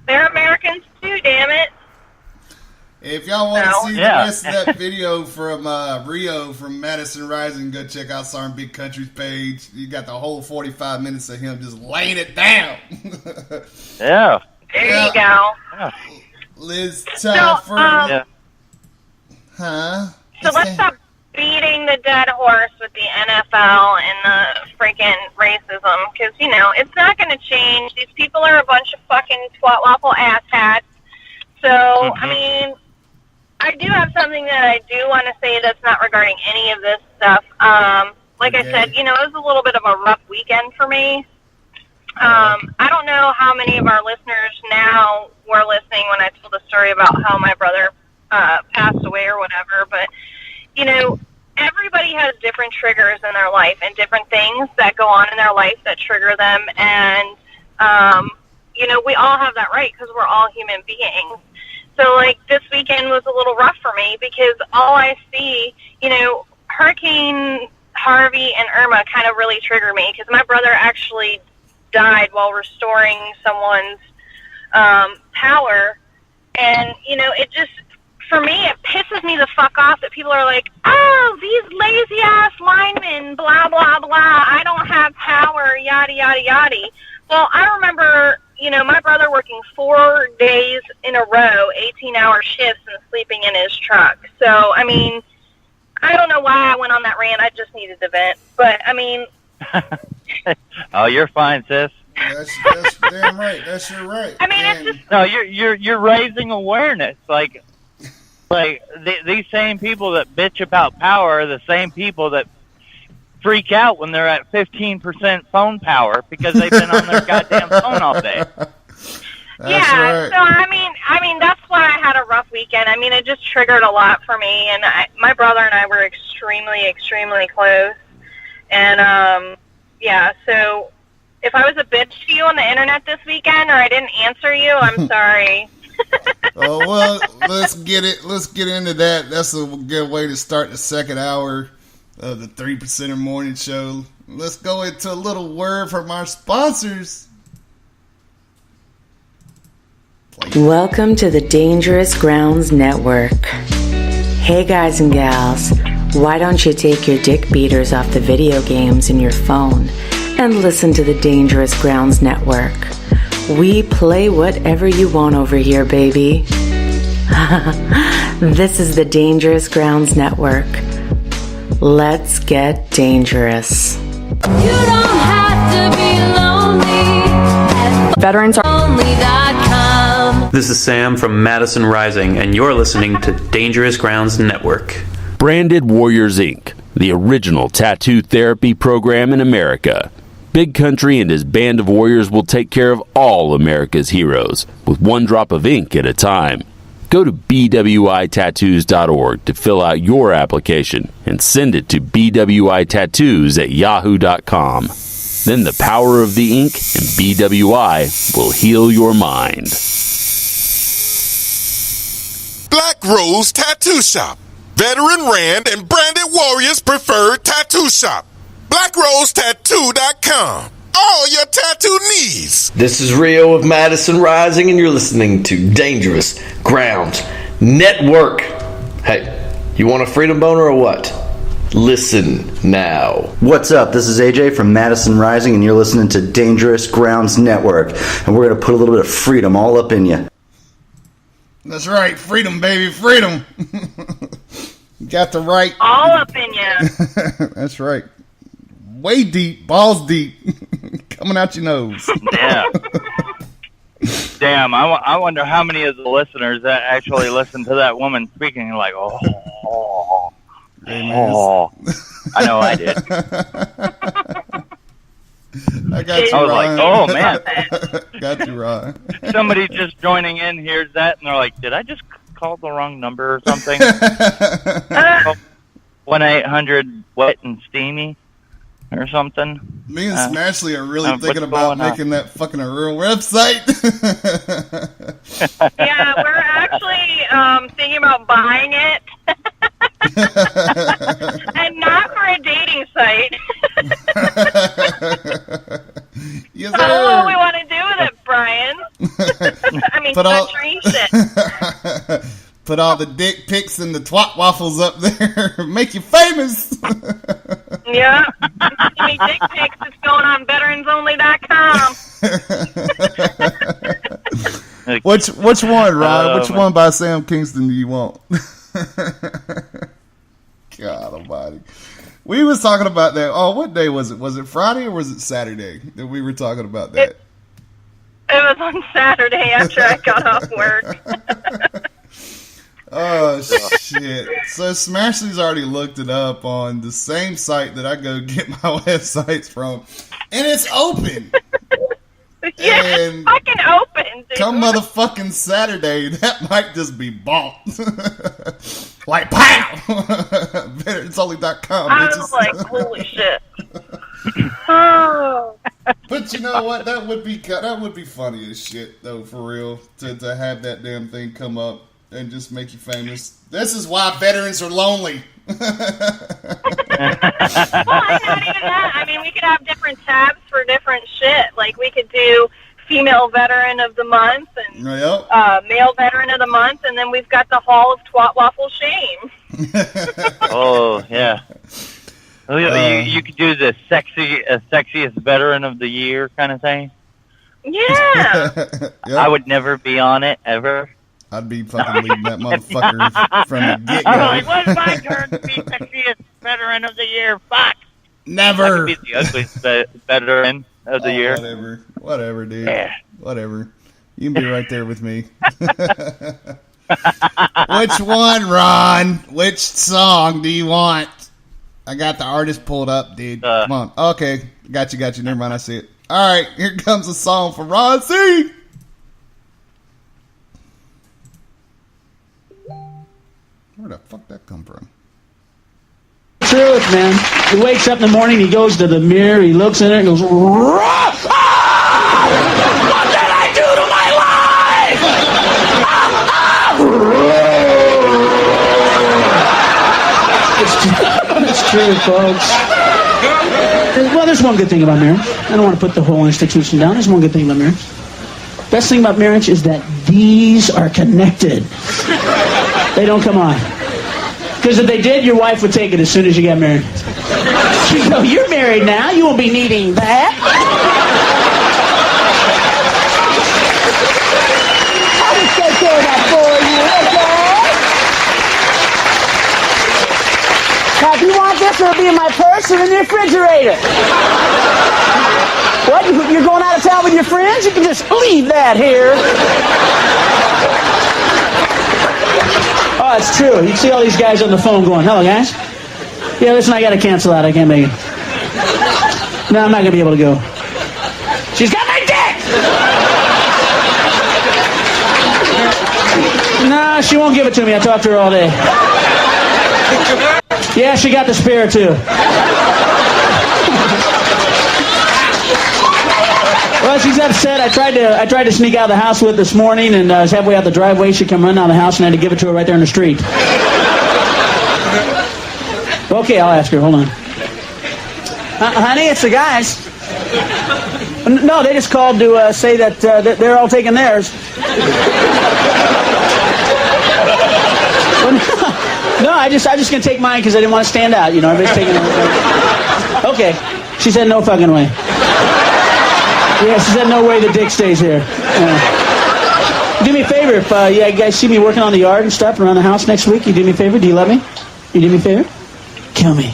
They're Americans too, damn it. If y'all want to see the rest of that video from Rio from Madison Rising, go check out Sergeant Big Country's page. You got the whole 45 minutes of him just laying it down. There you go. Yeah. Liz Telford. Huh? So let's stop beating the dead horse with the NFL and the freaking racism, because, it's not going to change. These people are a bunch of fucking twat waffle asshats. So, I mean, I do have something that I do want to say that's not regarding any of this stuff. Like I said, it was a little bit of a rough weekend for me. I don't know how many of our listeners now were listening when I told the story about how my brother passed away or whatever, but, everybody has different triggers in their life and different things that go on in their life that trigger them, and, we all have that right because we're all human beings. So, like, this weekend was a little rough for me because all I see, Hurricane Harvey and Irma kind of really trigger me because my brother actually died while restoring someone's power. And, it just, for me, it pisses me the fuck off that people are like, oh, these lazy-ass linemen, blah, blah, blah, I don't have power, yada, yada, yada. Well, I remember, my brother working 4 days in a row, 18-hour shifts, and sleeping in his truck. So, I mean, I don't know why I went on that rant. I just needed to vent. But, I mean... Oh, you're fine, sis. That's damn right. That's your right. I mean, it's just... No, you're raising awareness. Like these same people that bitch about power are the same people that freak out when they're at 15% phone power because they've been on their goddamn phone all day. Right. So I mean that's why I had a rough weekend. I mean, it just triggered a lot for me, and my brother and I were extremely, extremely close. And yeah, so if I was a bitch to you on the internet this weekend or I didn't answer you, I'm sorry. Oh, well, let's get into that. That's a good way to start the second hour of the 3%er Morning Show. Let's go into a little word from our sponsors. Welcome to the Dangerous Grounds Network. Hey guys and gals, why don't you take your dick beaters off the video games in your phone and listen to the Dangerous Grounds Network? We play whatever you want over here, baby. This is the Dangerous Grounds Network. Let's get dangerous. You don't have to be lonely. Veterans are Lonely.com. This is Sam from Madison Rising, and you're listening to Dangerous Grounds Network. Branded Warriors Inc., the original tattoo therapy program in America. Big Country and his band of warriors will take care of all America's heroes, with one drop of ink at a time. Go to bwitattoos.org to fill out your application and send it to bwitattoos@yahoo.com. Then the power of the ink and BWI will heal your mind. Black Rose Tattoo Shop. Veteran Rand and Branded Warriors preferred tattoo shop. BlackRoseTattoo.com. All your tattoo needs. This is Rio of Madison Rising, and you're listening to Dangerous Grounds Network. Hey, you want a freedom boner or what? Listen now. What's up? This is AJ from Madison Rising, and you're listening to Dangerous Grounds Network. And we're going to put a little bit of freedom all up in you. That's right. Freedom, baby. Freedom. You got the right. All up in you. That's right. Way deep. Balls deep. Coming out your nose. Damn. Damn, I wonder how many of the listeners that actually listen to that woman speaking like, oh. I know I did. I got you, I was Ryan. like, oh, man. Got you, Ryan. Somebody just joining in hears that, and they're like, did I just call the wrong number or something? 1-800-WET and Steamy or something. Me and Smashley are really thinking about making that fucking a real website. Yeah, we're actually thinking about buying it. And not for a dating site. Yes, I don't know what we want to do with it, Brian. I mean, country shit. Put all the dick pics and the twat waffles up there. Make you famous. Yeah. Give me dick pics. It's going on veteransonly.com. Which one, Ryan? Which one by Sam Kingston do you want? God almighty. We was talking about that. Oh, what day was it? Was it Friday or was it Saturday that we were talking about that? It was on Saturday after I got off work. Oh, shit. So Smashley's already looked it up on the same site that I go get my websites from. And it's open. Yeah, and it's fucking open, dude. Come motherfucking Saturday, that might just be bought. Like, pow! VeteransOnly.com, I bitches. was like, holy shit. Oh. But you know what? That would be funny as shit, though, for real. To have that damn thing come up and just make you famous. This is why veterans are lonely. Well, and not even that. I mean, we could have different tabs for different shit. Like, we could do female veteran of the month and male veteran of the month, and then we've got the Hall of Twat Waffle Shame. Oh, yeah. You could do the sexiest veteran of the year kind of thing. Yeah. I would never be on it, ever. I'd be fucking leading that motherfucker from the get-go. I'm like, what's my turn to be sexiest veteran of the year? Fuck. Never. I could be the ugliest veteran of the year. Whatever, dude. Yeah. Whatever. You can be right there with me. Which one, Ron? Which song do you want? I got the artist pulled up, dude. Come on. Okay. Got you. Never mind. I see it. All right. Here comes a song for Ron C. Where the fuck that come from? Truth, man. He wakes up in the morning, he goes to the mirror, he looks in it and goes, "Rah! Ah! What did I do to my life? It's true, folks. Well, there's one good thing about marriage. I don't want to put the whole institution down. There's one good thing about marriage. Best thing about marriage is that these are connected. They don't come on. Because if they did, your wife would take it as soon as you got married. You go, you're married now. You won't be needing that. I'll just take care of that for you, okay? Now, if you want this, it'll be in my purse and in the refrigerator. What? You're going out of town with your friends? You can just leave that here. Oh, it's true. You can see all these guys on the phone going, "Hello, guys. Yeah, listen, I got to cancel out. I can't make it. No, I'm not going to be able to go. She's got my dick! No, she won't give it to me. I talked to her all day. Yeah, she got the spare, too. Well, she's upset. I tried to sneak out of the house with this morning, and I was halfway out the driveway. She come running out of the house, and I had to give it to her right there in the street. Okay, I'll ask her. Hold on. Honey, it's the guys. No, they just called to say that they're all taking theirs. No, I just gonna take mine because I didn't want to stand out. You know, everybody's taking it. Okay. She said no fucking way. Yeah, she said no way the dick stays here. Yeah. Do me a favor, if you guys see me working on the yard and stuff around the house next week, you do me a favor? Do you love me? You do me a favor? Kill me.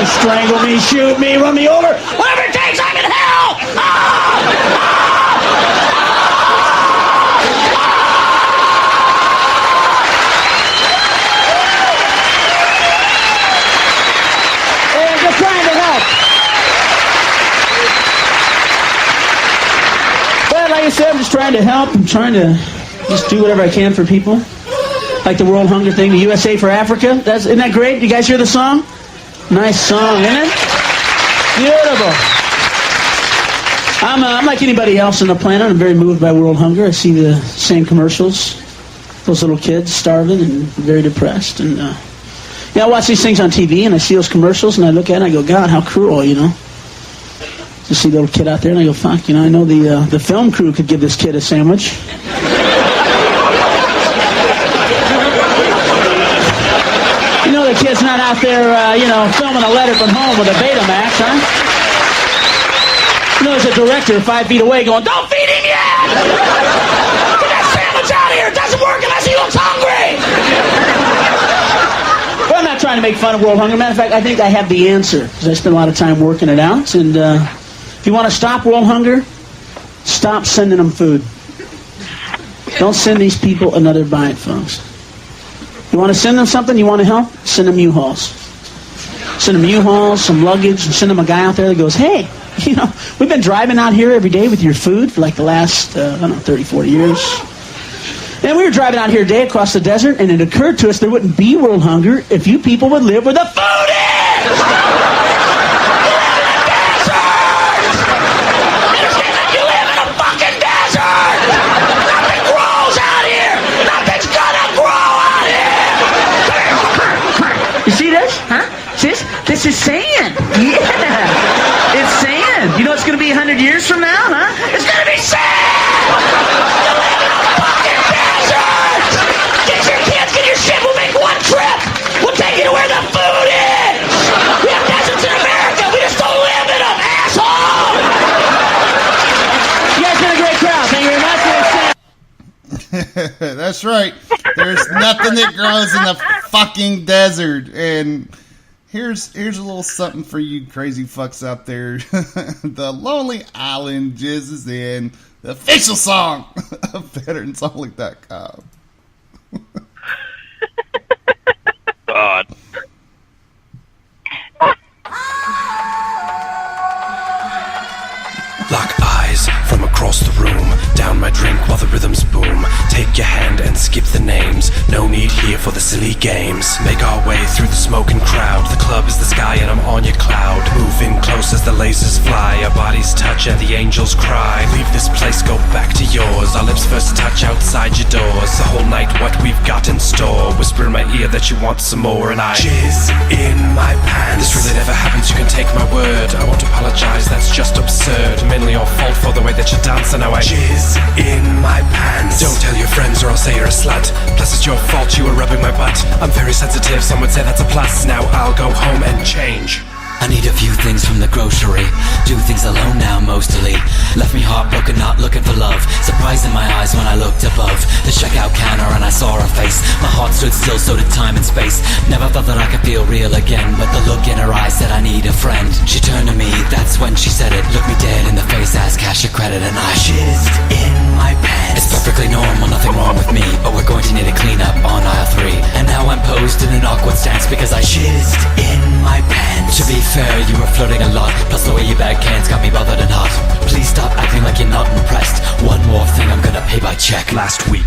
Strangle me, shoot me, run me over. Whatever it takes, I'm in hell! Hey, I'm just trying to help. But like I said, I'm just trying to help. I'm trying to just do whatever I can for people. Like the World Hunger thing, the USA for Africa. Isn't that great? You guys hear the song? Nice song, isn't it? Beautiful. I'm like anybody else on the planet. I'm very moved by world hunger. I see the same commercials. Those little kids starving and very depressed. And I watch these things on TV, and I see those commercials, and I look at it, and I go, God, how cruel, you know? To see a little kid out there, and I go, fuck, you know, I know the film crew could give this kid a sandwich. You know the kid's not out there, filming a letter from home with a Betamax, huh? You know there's a director 5 feet away going, don't feed him yet! Get that sandwich out of here! It doesn't work unless he looks hungry! Well, I'm not trying to make fun of world hunger. Matter of fact, I think I have the answer, because I spend a lot of time working it out. And if you want to stop world hunger, stop sending them food. Don't send these people another bite, folks. You want to send them something? You want to help? Send them U-Hauls. Send them U-Hauls, some luggage, and send them a guy out there that goes, hey, you know, we've been driving out here every day with your food for like the last, 30, 40 years. And we were driving out here today across the desert, and it occurred to us there wouldn't be world hunger if you people would live where the food is! This is sand. Yeah. It's sand. You know it's going to be 100 years from now, huh? It's going to be sand! You live in a fucking desert! Get your kids, get your shit. We'll make one trip. We'll take you to where the food is. We have deserts in America. We just don't live in them, asshole! You guys been a great crowd. Thank you very much. That's right. There's nothing that grows in the fucking desert. And here's a little something for you crazy fucks out there. The Lonely Island jizzes in the official song of VeteransOnly.com. God. Lock eyes from across the room, down my drink while the rhythms boom. Take your hand and skip the names, no need here for the silly games. Make our way through the smoking crowd, the club is the sky and I'm on your cloud. Move in close as the lasers fly, our bodies touch and the angels cry. Leave this place, go back to yours, our lips first touch outside your doors. The whole night what we've got in store, whisper in my ear that you want some more, and I jizz in my pants. This really never happens, you can take my word. I won't apologize, that's just absurd. Mainly your fault for the way that you dance, and now I jizz in my pants. Don't tell your friends or I'll say you're a slut. Plus it's your fault you were rubbing my butt. I'm very sensitive, some would say that's a plus. Now I'll go home and change. I need a few things from the grocery. Do things alone now mostly. Left me heartbroken, not looking for love. Surprise in my eyes when I looked above the checkout counter and I saw her face. My heart stood still, so did time and space. Never thought that I could feel real again, but the look in her eyes said I need a friend. She turned to me, that's when she said it. Looked me dead in the face, asked cash or credit, and I jizzed in my pants. It's perfectly normal, nothing wrong with me, but we're going to need a cleanup on aisle 3. And now I'm posed in an awkward stance because I jizzed in my pants. To be fair, you were flirting a lot, plus the way you bag cans got me bothered and hot. Please stop acting like you're not impressed. One more thing, I'm gonna pay by check. Last week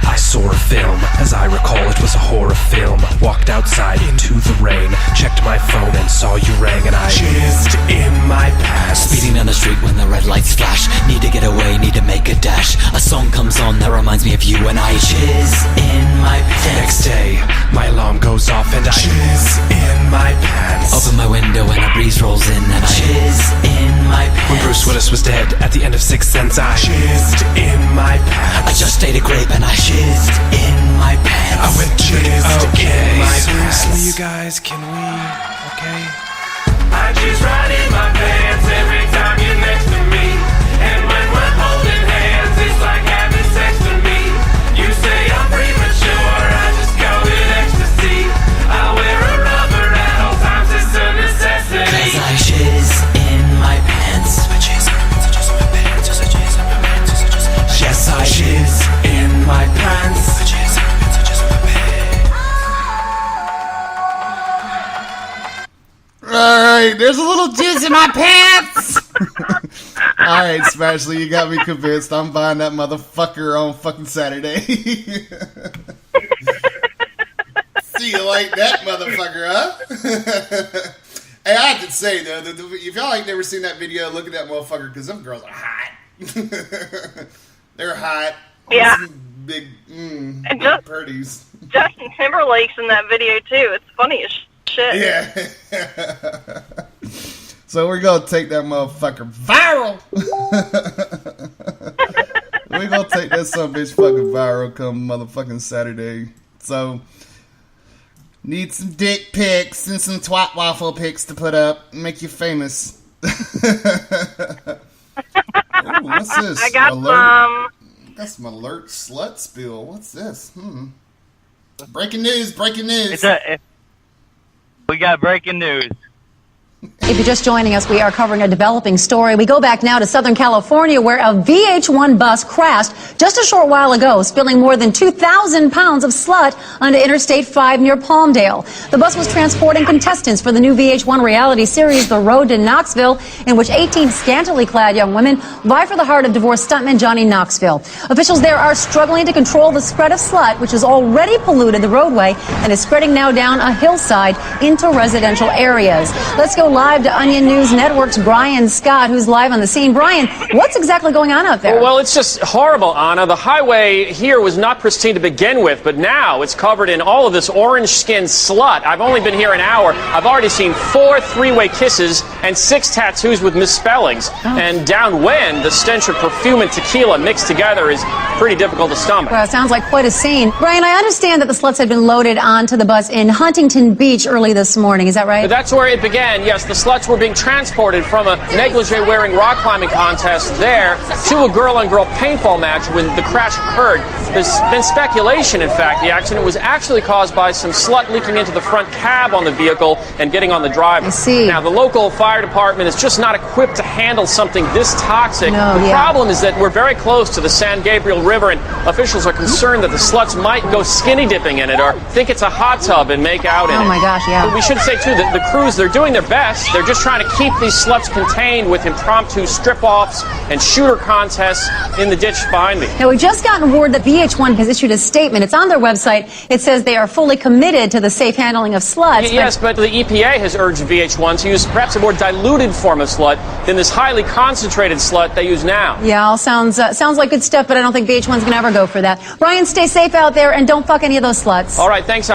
I saw a film, as I recall it was a horror film. Walked outside into the rain, checked my phone and saw you rang, and I jizzed in my pants. Speeding down the street when the red lights flash, need to get away, need to make a dash. A song comes on that reminds me of you, and I jizz in my pants. The next day my alarm goes off and I jizz in my pants. Open my window and a breeze rolls in, and I jizz in my pants. When Bruce Willis was dead at the end of Sixth Sense, I jizzed in my pants. I just ate a grape and I jizzed in my pants. I went jizzed okay. in my pants. Seriously, you guys, can we? Okay. I jizz right in my pants every time you're next to me, and when we're holding hands, it's like having sex to me. You say I'm premature, I just go in ecstasy. I wear a rubber at all times, it's a necessity. 'Cause I jizz in my pants. Yes, I jizz in my pants. Alright, there's a little jizz in my pants! Alright, Smashly, you got me convinced. I'm buying that motherfucker on fucking Saturday. See, you like that motherfucker, huh? Hey, I have to say, though, if y'all ain't never seen that video, look at that motherfucker, because them girls are hot. They're hot. Yeah. Big, and big just, purdies. Justin Timberlake's in that video, too. It's funny as shit. Yeah. So we're going to take that motherfucker viral. We're going to take that some bitch fucking viral come motherfucking Saturday. So, need some dick pics and some twat waffle pics to put up. Make you famous. Ooh, what's this? I got alert. Got some alert slut spill. What's this? Breaking news, breaking news. We got breaking news. If you're just joining us, we are covering a developing story. We go back now to Southern California, where a VH1 bus crashed just a short while ago, spilling more than 2,000 pounds of slut onto Interstate 5 near Palmdale. The bus was transporting contestants for the new VH1 reality series, The Road to Knoxville, in which 18 scantily clad young women vie for the heart of divorced stuntman Johnny Knoxville. Officials there are struggling to control the spread of slut, which has already polluted the roadway and is spreading now down a hillside into residential areas. Let's go live to Onion News Network's Brian Scott, who's live on the scene. Brian, what's exactly going on out there? Well, it's just horrible, Anna. The highway here was not pristine to begin with, but now it's covered in all of this orange-skinned slut. I've only been here an hour. I've already seen 4 three-way kisses and 6 tattoos with misspellings. Oh. And downwind, the stench of perfume and tequila mixed together is pretty difficult to stomach. Well, it sounds like quite a scene. Brian, I understand that the sluts had been loaded onto the bus in Huntington Beach early this morning. Is that right? That's where it began, yes. The sluts were being transported from a negligee-wearing rock climbing contest there to a girl-on-girl paintball match when the crash occurred. There's been speculation, in fact, the accident was actually caused by some slut leaking into the front cab on the vehicle and getting on the driver. I see. Now, the local fire department is just not equipped to handle something this toxic. No, the problem is that we're very close to the San Gabriel River, and officials are concerned that the sluts might go skinny dipping in it or think it's a hot tub and make out in it. Oh, my gosh, yeah. But we should say, too, that the crews, they're doing their best arrest. They're just trying to keep these sluts contained with impromptu strip-offs and shooter contests in the ditch behind me. Now, we've just gotten word that VH1 has issued a statement. It's on their website. It says they are fully committed to the safe handling of sluts. Yes, but the EPA has urged VH1 to use perhaps a more diluted form of slut than this highly concentrated slut they use now. Yeah, all sounds like good stuff, but I don't think VH1's going to ever go for that. Ryan, stay safe out there and don't fuck any of those sluts. All right, thanks.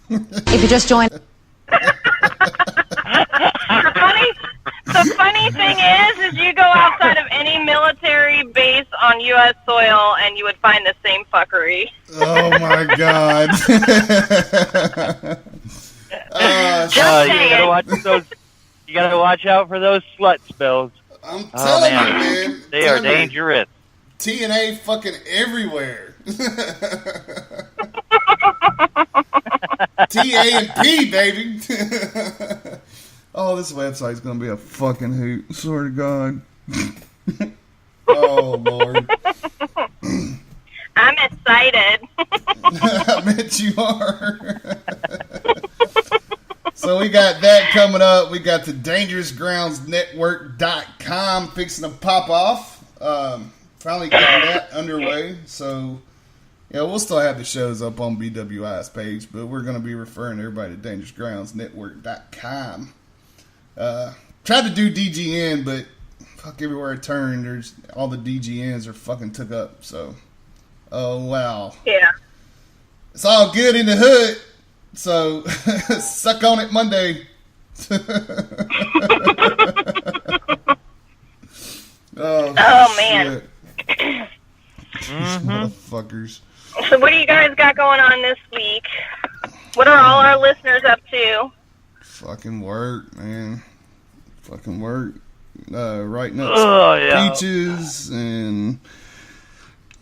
If you just joined. The funny thing is you go outside of any military base on U.S. soil and you would find the same fuckery. Oh my God. You gotta watch out for those slut spills. I'm telling you, man. They are dangerous. TNA fucking everywhere. TANP, baby. Oh, this website's gonna be a fucking hoot. Swear to God. Oh, Lord. I'm excited. I bet you are. So we got that coming up. We got the DangerousGroundsNetwork.com fixing to pop off. Finally getting that underway. So, yeah, we'll still have the shows up on BWI's page, but we're going to be referring everybody to DangerousGroundsNetwork.com. Tried to do DGN, but fuck, everywhere I turn, there's all the DGNs are fucking took up. So, oh wow. Yeah. It's all good in the hood. So, suck on it Monday. Oh man. Motherfuckers. So what do you guys got going on this week? What are all our listeners up to? Fucking work, man. Fucking work. Writing up speeches and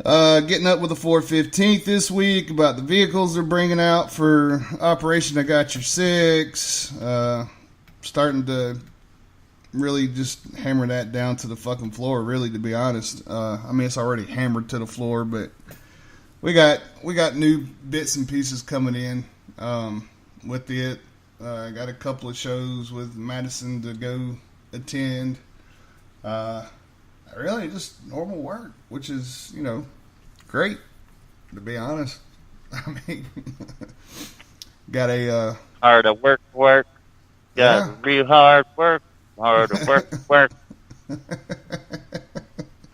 getting up with the 415th this week about the vehicles they're bringing out for Operation I Got Your Six. Starting to really just hammer that down to the fucking floor, really, to be honest. I mean, it's already hammered to the floor, but we got new bits and pieces coming in with it. I got a couple of shows with Madison to go attend. Really just normal work, which is, great, to be honest. I mean, got a hard to work. Yeah, real hard work. Hard to work.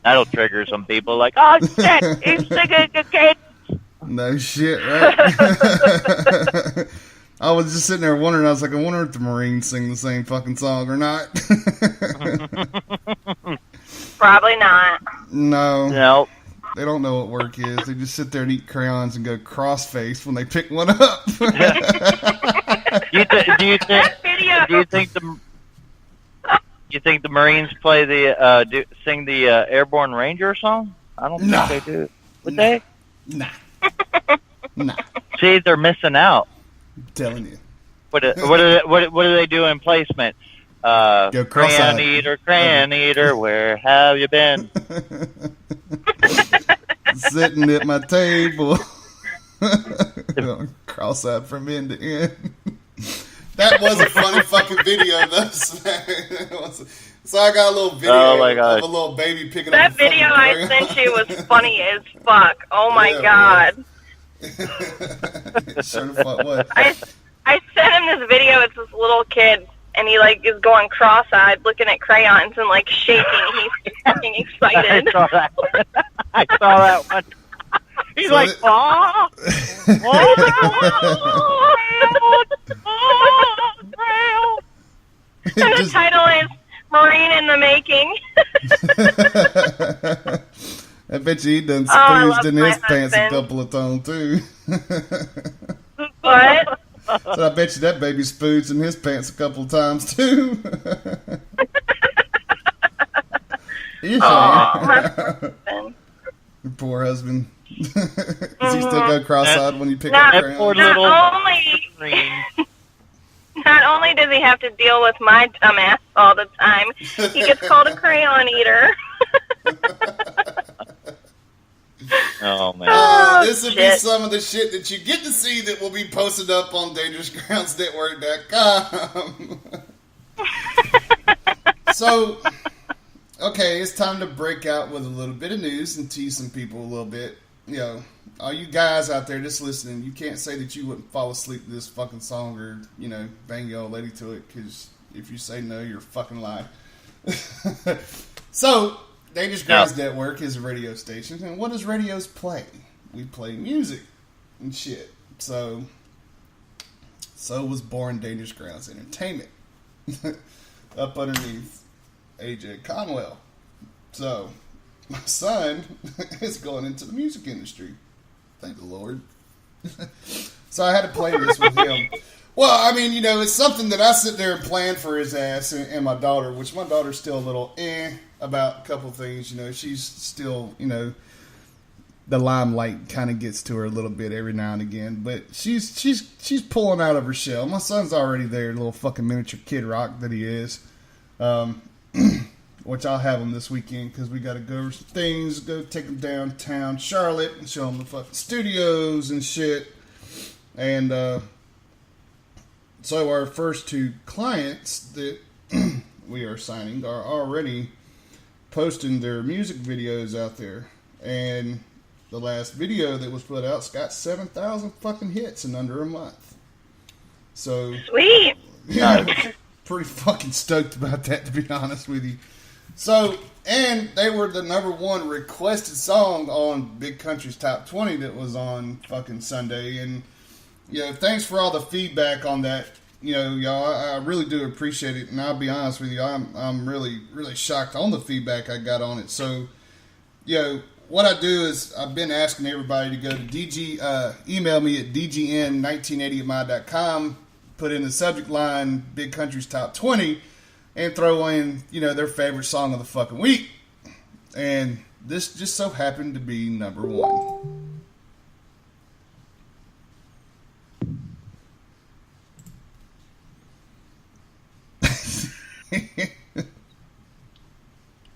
That'll trigger some people like, oh shit, he's singing the kid. No shit, right? I was just sitting there wondering, I was like, I wonder if the Marines sing the same fucking song or not. Probably not. No. Nope. They don't know what work is. They just sit there and eat crayons and go cross-face when they pick one up. Do you think the Marines play sing the Airborne Ranger song? I don't think they do. Would they? Nah. See, they're missing out. I'm telling you. What do they do in placement? Go Crayon eater, where have you been? Sitting at my table. Cross-eyed from end to end. That was a funny fucking video, though. So I got a little video of a little baby picking up. That video I sent you was funny as fuck. Oh my god. What? I sent him this video. It's this little kid, and he is going cross-eyed, looking at crayons and shaking. He's fucking excited. I saw that one. He's like, oh, and the title is Marine in the Making. I bet you he done spoozed in his pants a couple of times too. What? So I bet you that baby spoozed in his pants a couple of times too. Your poor husband. Does he still go cross-eyed when you pick up crayons? Not only does he have to deal with my dumbass all the time, he gets called a crayon eater. Oh, man. This will be some of the shit that you get to see that will be posted up on DangerousGroundsNetwork.com. So, okay, it's time to break out with a little bit of news and tease some people a little bit. You know, all you guys out there just listening, you can't say that you wouldn't fall asleep to this fucking song or, you know, bang your old lady to it, because if you say no, you're fucking lying. So, Dangerous Grounds Network is a radio station, and what does radios play? We play music and shit. So was born Dangerous Grounds Entertainment. Up underneath AJ Conwell. So, my son is going into the music industry. Thank the Lord. So I had to play this with him. Well, I mean, you know, it's something that I sit there and plan for his ass and my daughter, which my daughter's still a little about a couple things. You know, she's still, you know, the limelight kind of gets to her a little bit every now and again. But she's pulling out of her shell. My son's already there, little fucking miniature Kid Rock that he is. Which I'll have him this weekend because we got to go over some things, go take him downtown Charlotte and show him the fucking studios and shit. And so our first two clients that we are signing are already posting their music videos out there. And the last video that was put out's got 7,000 fucking hits in under a month. So sweet. Yeah, I was pretty fucking stoked about that, to be honest with you. So, and they were the number one requested song on Big Country's Top 20 that was on fucking Sunday. And, you know, thanks for all the feedback on that. You know, y'all, I really do appreciate it. And I'll be honest with you, I'm really, really shocked on the feedback I got on it. So, you know, what I do is I've been asking everybody to go to email me at dgn1980@my.com, put in the subject line Big Country's Top 20, and throw in, you know, their favorite song of the fucking week. And this just so happened to be number one.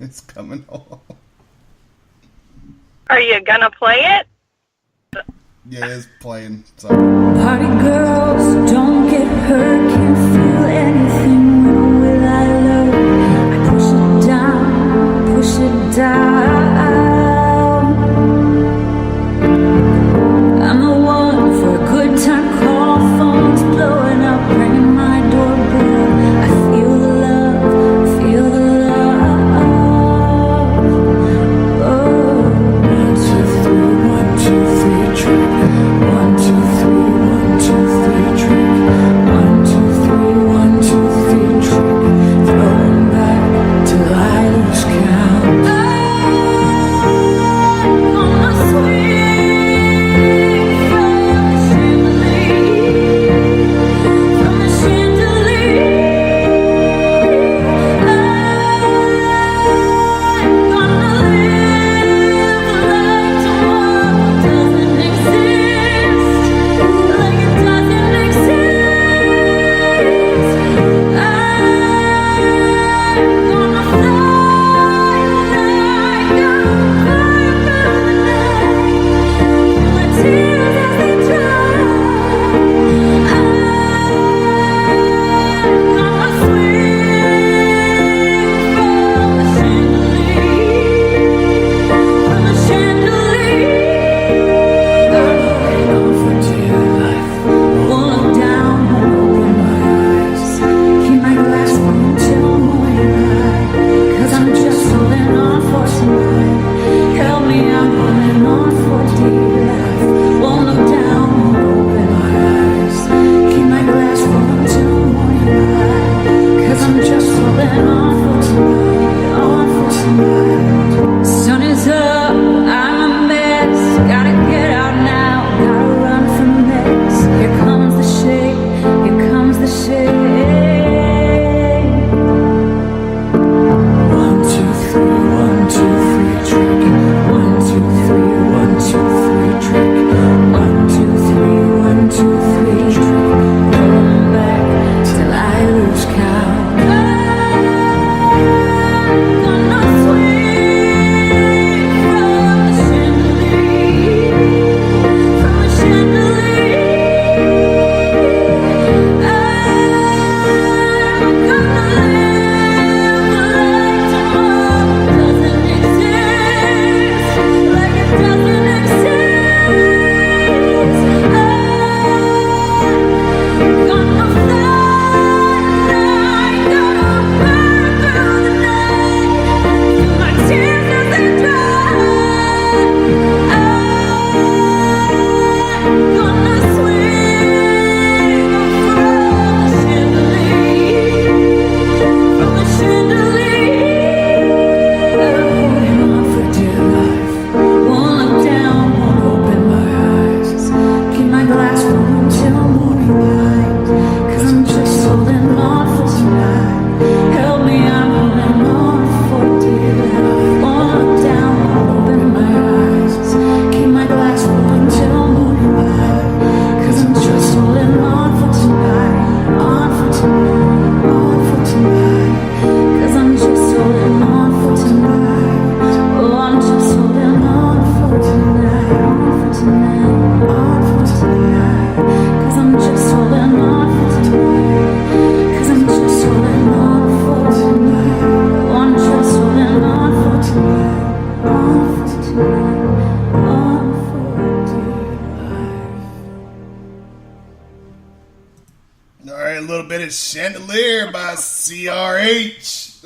It's coming on. Are you gonna play it? Yeah, it's playing. Sorry. Party girls, don't get hurt, can't feel anything. What will I love? I push it down. I'm the one for a good time call, phones blowing up, ringing my doorbell. I feel the love. Oh, 1, 2, 3, 1, 2, 3, trick. 1, 2, 3, 1, 2, 3, trick. 1, 2, 3, 1, 2, 3, trick. Throwing back till I lose count. I'm on my swing from the chandelier. I'm gonna live like tomorrow doesn't exist, like it doesn't exist. I'm gonna fly is Chandelier by CRH.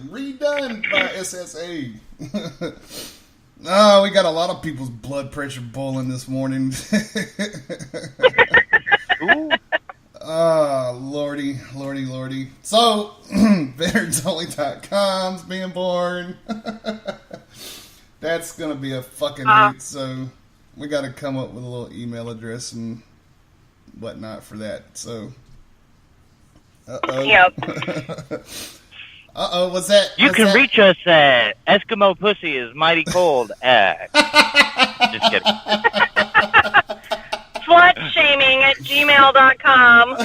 Redone by SSA. Oh, we got a lot of people's blood pressure boiling this morning. Oh, lordy. So, VeterансOnly.com's being born. That's going to be a fucking hit, so we got to come up with a little email address and whatnot for that, so. Uh-oh. Yep. Uh-oh, what's that? You can reach us at Eskimo Pussy is Mighty Cold at... Just kidding. Slutshaming@gmail.com.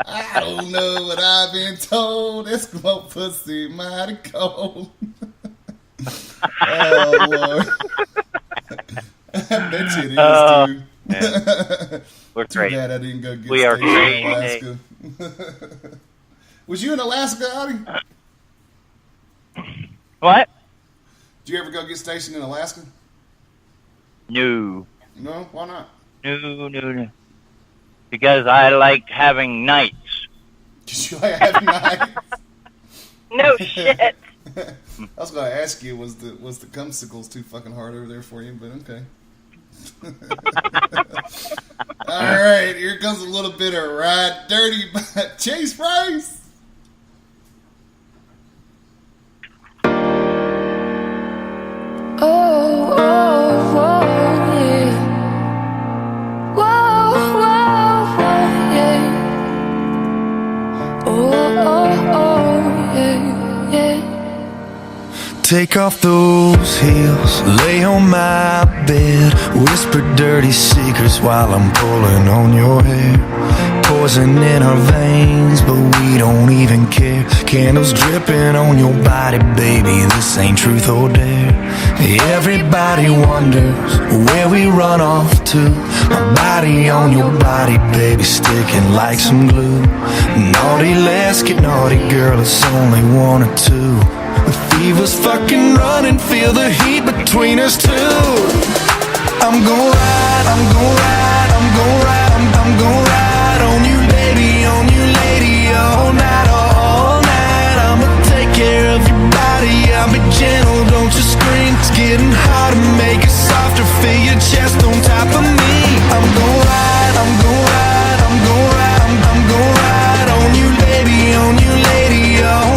I don't know what I've been told. Eskimo Pussy mighty cold. Oh, Lord. I bet you it is, too. We're Too crazy. bad I didn't go get We are stationed in crazy. Alaska. Was you in Alaska, Audie? What? Did you ever go get stationed in Alaska? No. No? Why not? No. Because I like having nights. Did you like having nights? No shit. I was going to ask you, was the cumsicles too fucking hard over there for you? But okay. All right, here comes a little bit of Ride Dirty by Chase Price. Oh, oh, oh, yeah. Whoa, whoa, whoa, yeah. Oh, oh, oh, yeah, yeah. Take off those heels, lay on my bed, whisper dirty secrets while I'm pulling on your hair. Poison in our veins, but we don't even care. Candles dripping on your body, baby, this ain't truth or dare. Everybody wonders where we run off to. My body on your body, baby, sticking like some glue. Naughty, let's get naughty, girl, it's only one or two. The fever's fucking running, feel the heat between us two. I'm gon' ride, I'm gon' ride, I'm gon' ride, I'm gon' ride on you, baby, all night, all night. I'ma take care of your body, I'll be gentle, don't you scream. It's getting harder, make it softer, feel your chest on top of me. I'm gon' ride, I'm gon' ride, I'm gon' ride, I'm gon' ride on you, baby, all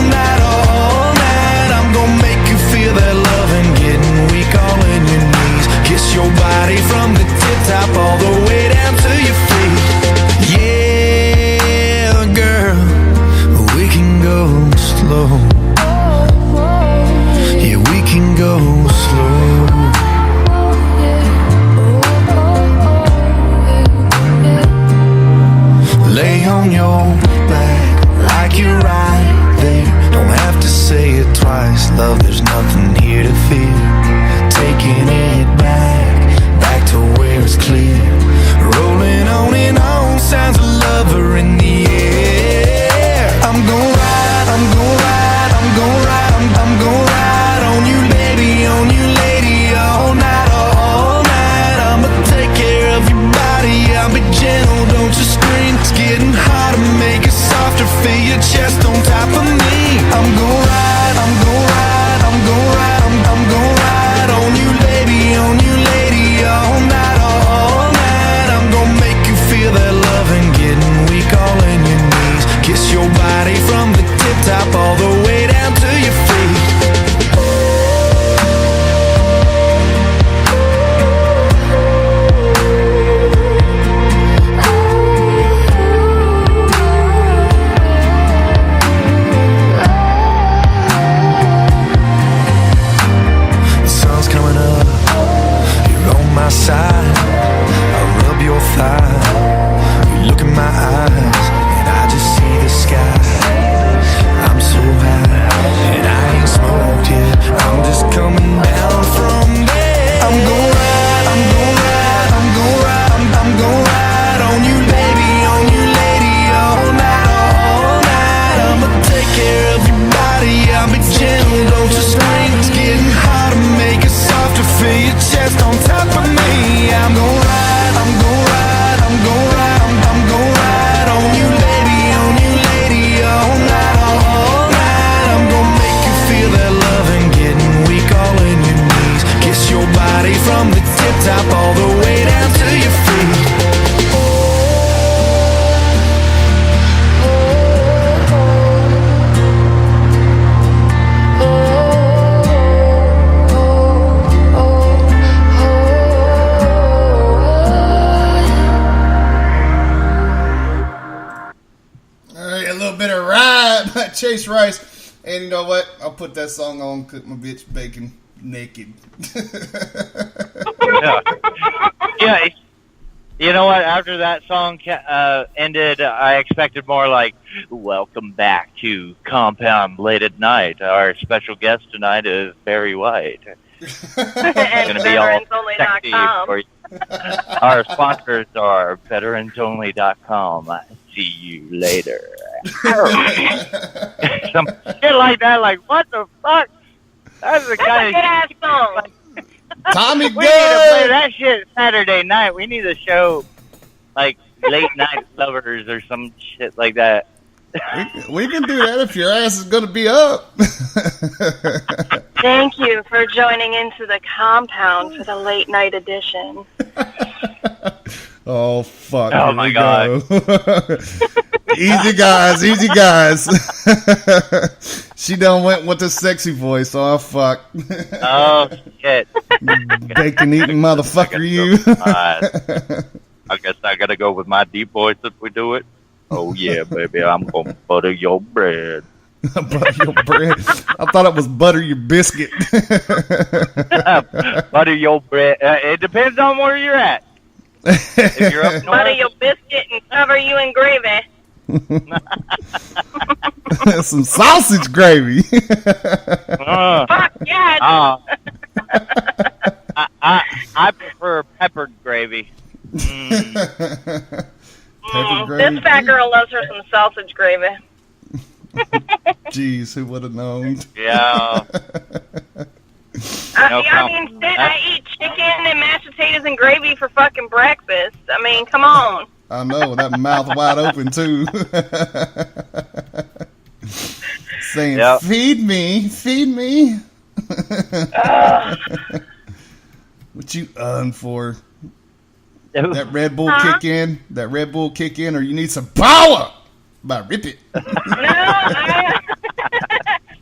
night, all night. I'm gon' make you feel that love and getting weak all in your knees. Kiss your body from the tip top all the way down to your feet. Yeah, girl, we can go slow. Yeah, we can go slow. Lay on your back like you're right there. Don't have to say it twice, love, there's nothing here to fear. Taking it back to where it's clear. Rolling on and on, sounds of lover in the air. I'm gon' ride, I'm gon' ride, I'm gon' ride, I'm gon' ride on you, baby, all night, all night. I'ma take care of your body, I'll be gentle, don't you scream. It's getting harder, make it softer, feel your chest on top of me. I'm gon' ride, I'm gon' ride, I'm gon' ride. Chase Rice. And you know what? I'll put that song on, cook my bitch bacon naked. Yeah. You know what? After that song ended, I expected more like, welcome back to Compound Late at Night. Our special guest tonight is Barry White. It's going to be all sexy for you. Our sponsors are VeteransOnly.com. See you later. Some shit like that, like, what the fuck? That's a good-ass song. Tommy We need to play that shit Saturday night. We need to show, like, Late Night Lovers or some shit like that. We can do that if your ass is going to be up. Thank you for joining into the compound for the late night edition. Oh, fuck. Oh, Here my we God. go. Easy, guys. Easy, guys. She done went with the sexy voice. Oh, fuck. Oh, shit. Bacon-eating motherfucker, you. I guess I got to go with my deep voice if we do it. Oh, yeah, baby. I'm going to butter your bread. Butter your bread. I thought it was butter your biscuit. Butter your bread. It depends on where you're at. If you're up north, Butter your biscuit and cover you in gravy. Some sausage gravy. Fuck yeah. I prefer peppered gravy. Peppered gravy. This fat girl loves her some sausage gravy. Jeez, who would have known? Yeah. I mean, shit, I eat chicken and mashed potatoes and gravy for fucking breakfast. I mean, come on. I know, that mouth wide open, too. Saying, Yep. feed me, feed me. What you for? That Red Bull kick in? That Red Bull kick in, or you need some power? By rip it. No, I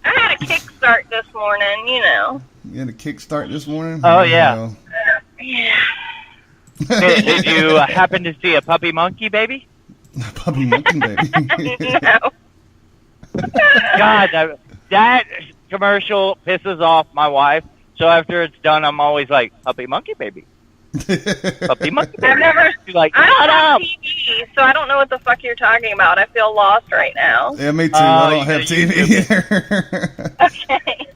had a kickstart this morning, you know. You had a kickstart this morning? Oh, yeah. Well, Yeah. Did you happen to see a puppy monkey, baby? Puppy monkey, baby. No. God, that commercial pisses off my wife. So after it's done, I'm always like, puppy monkey, baby. Puppy monkey, baby. I've never. She's like, I shut don't have up. TV, so I don't know what the fuck you're talking about. I feel lost right now. Yeah, me too. I don't have you TV here. Okay.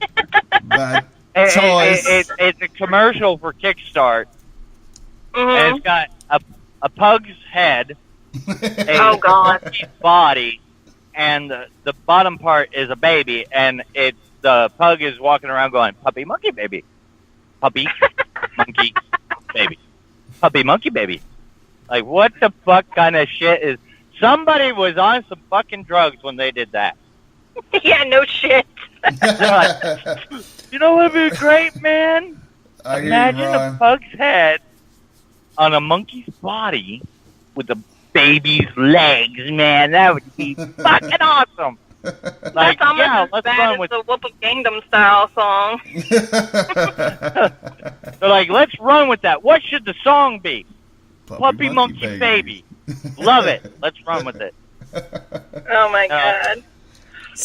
By choice. It's a commercial for Kickstart. Mhm. And it's got a pug's head, Oh, God. monkey's body, and the bottom part is a baby, and the pug is walking around going, puppy monkey baby, puppy monkey baby, puppy monkey baby. Like, what the fuck kind of shit is? Somebody was on some fucking drugs when they did that. Yeah, no shit. They're like, you know what would be great, man? I hear you, Imagine a Ron. pug's head on a monkey's body with a baby's legs, man. That would be fucking awesome. Like, That's almost yeah, as let's bad run as with. the Whoop of Gangnam Style song. They're like, let's run with that. What should the song be? Puppy Monkey Baby. Love it. Let's run with it. Oh, my God.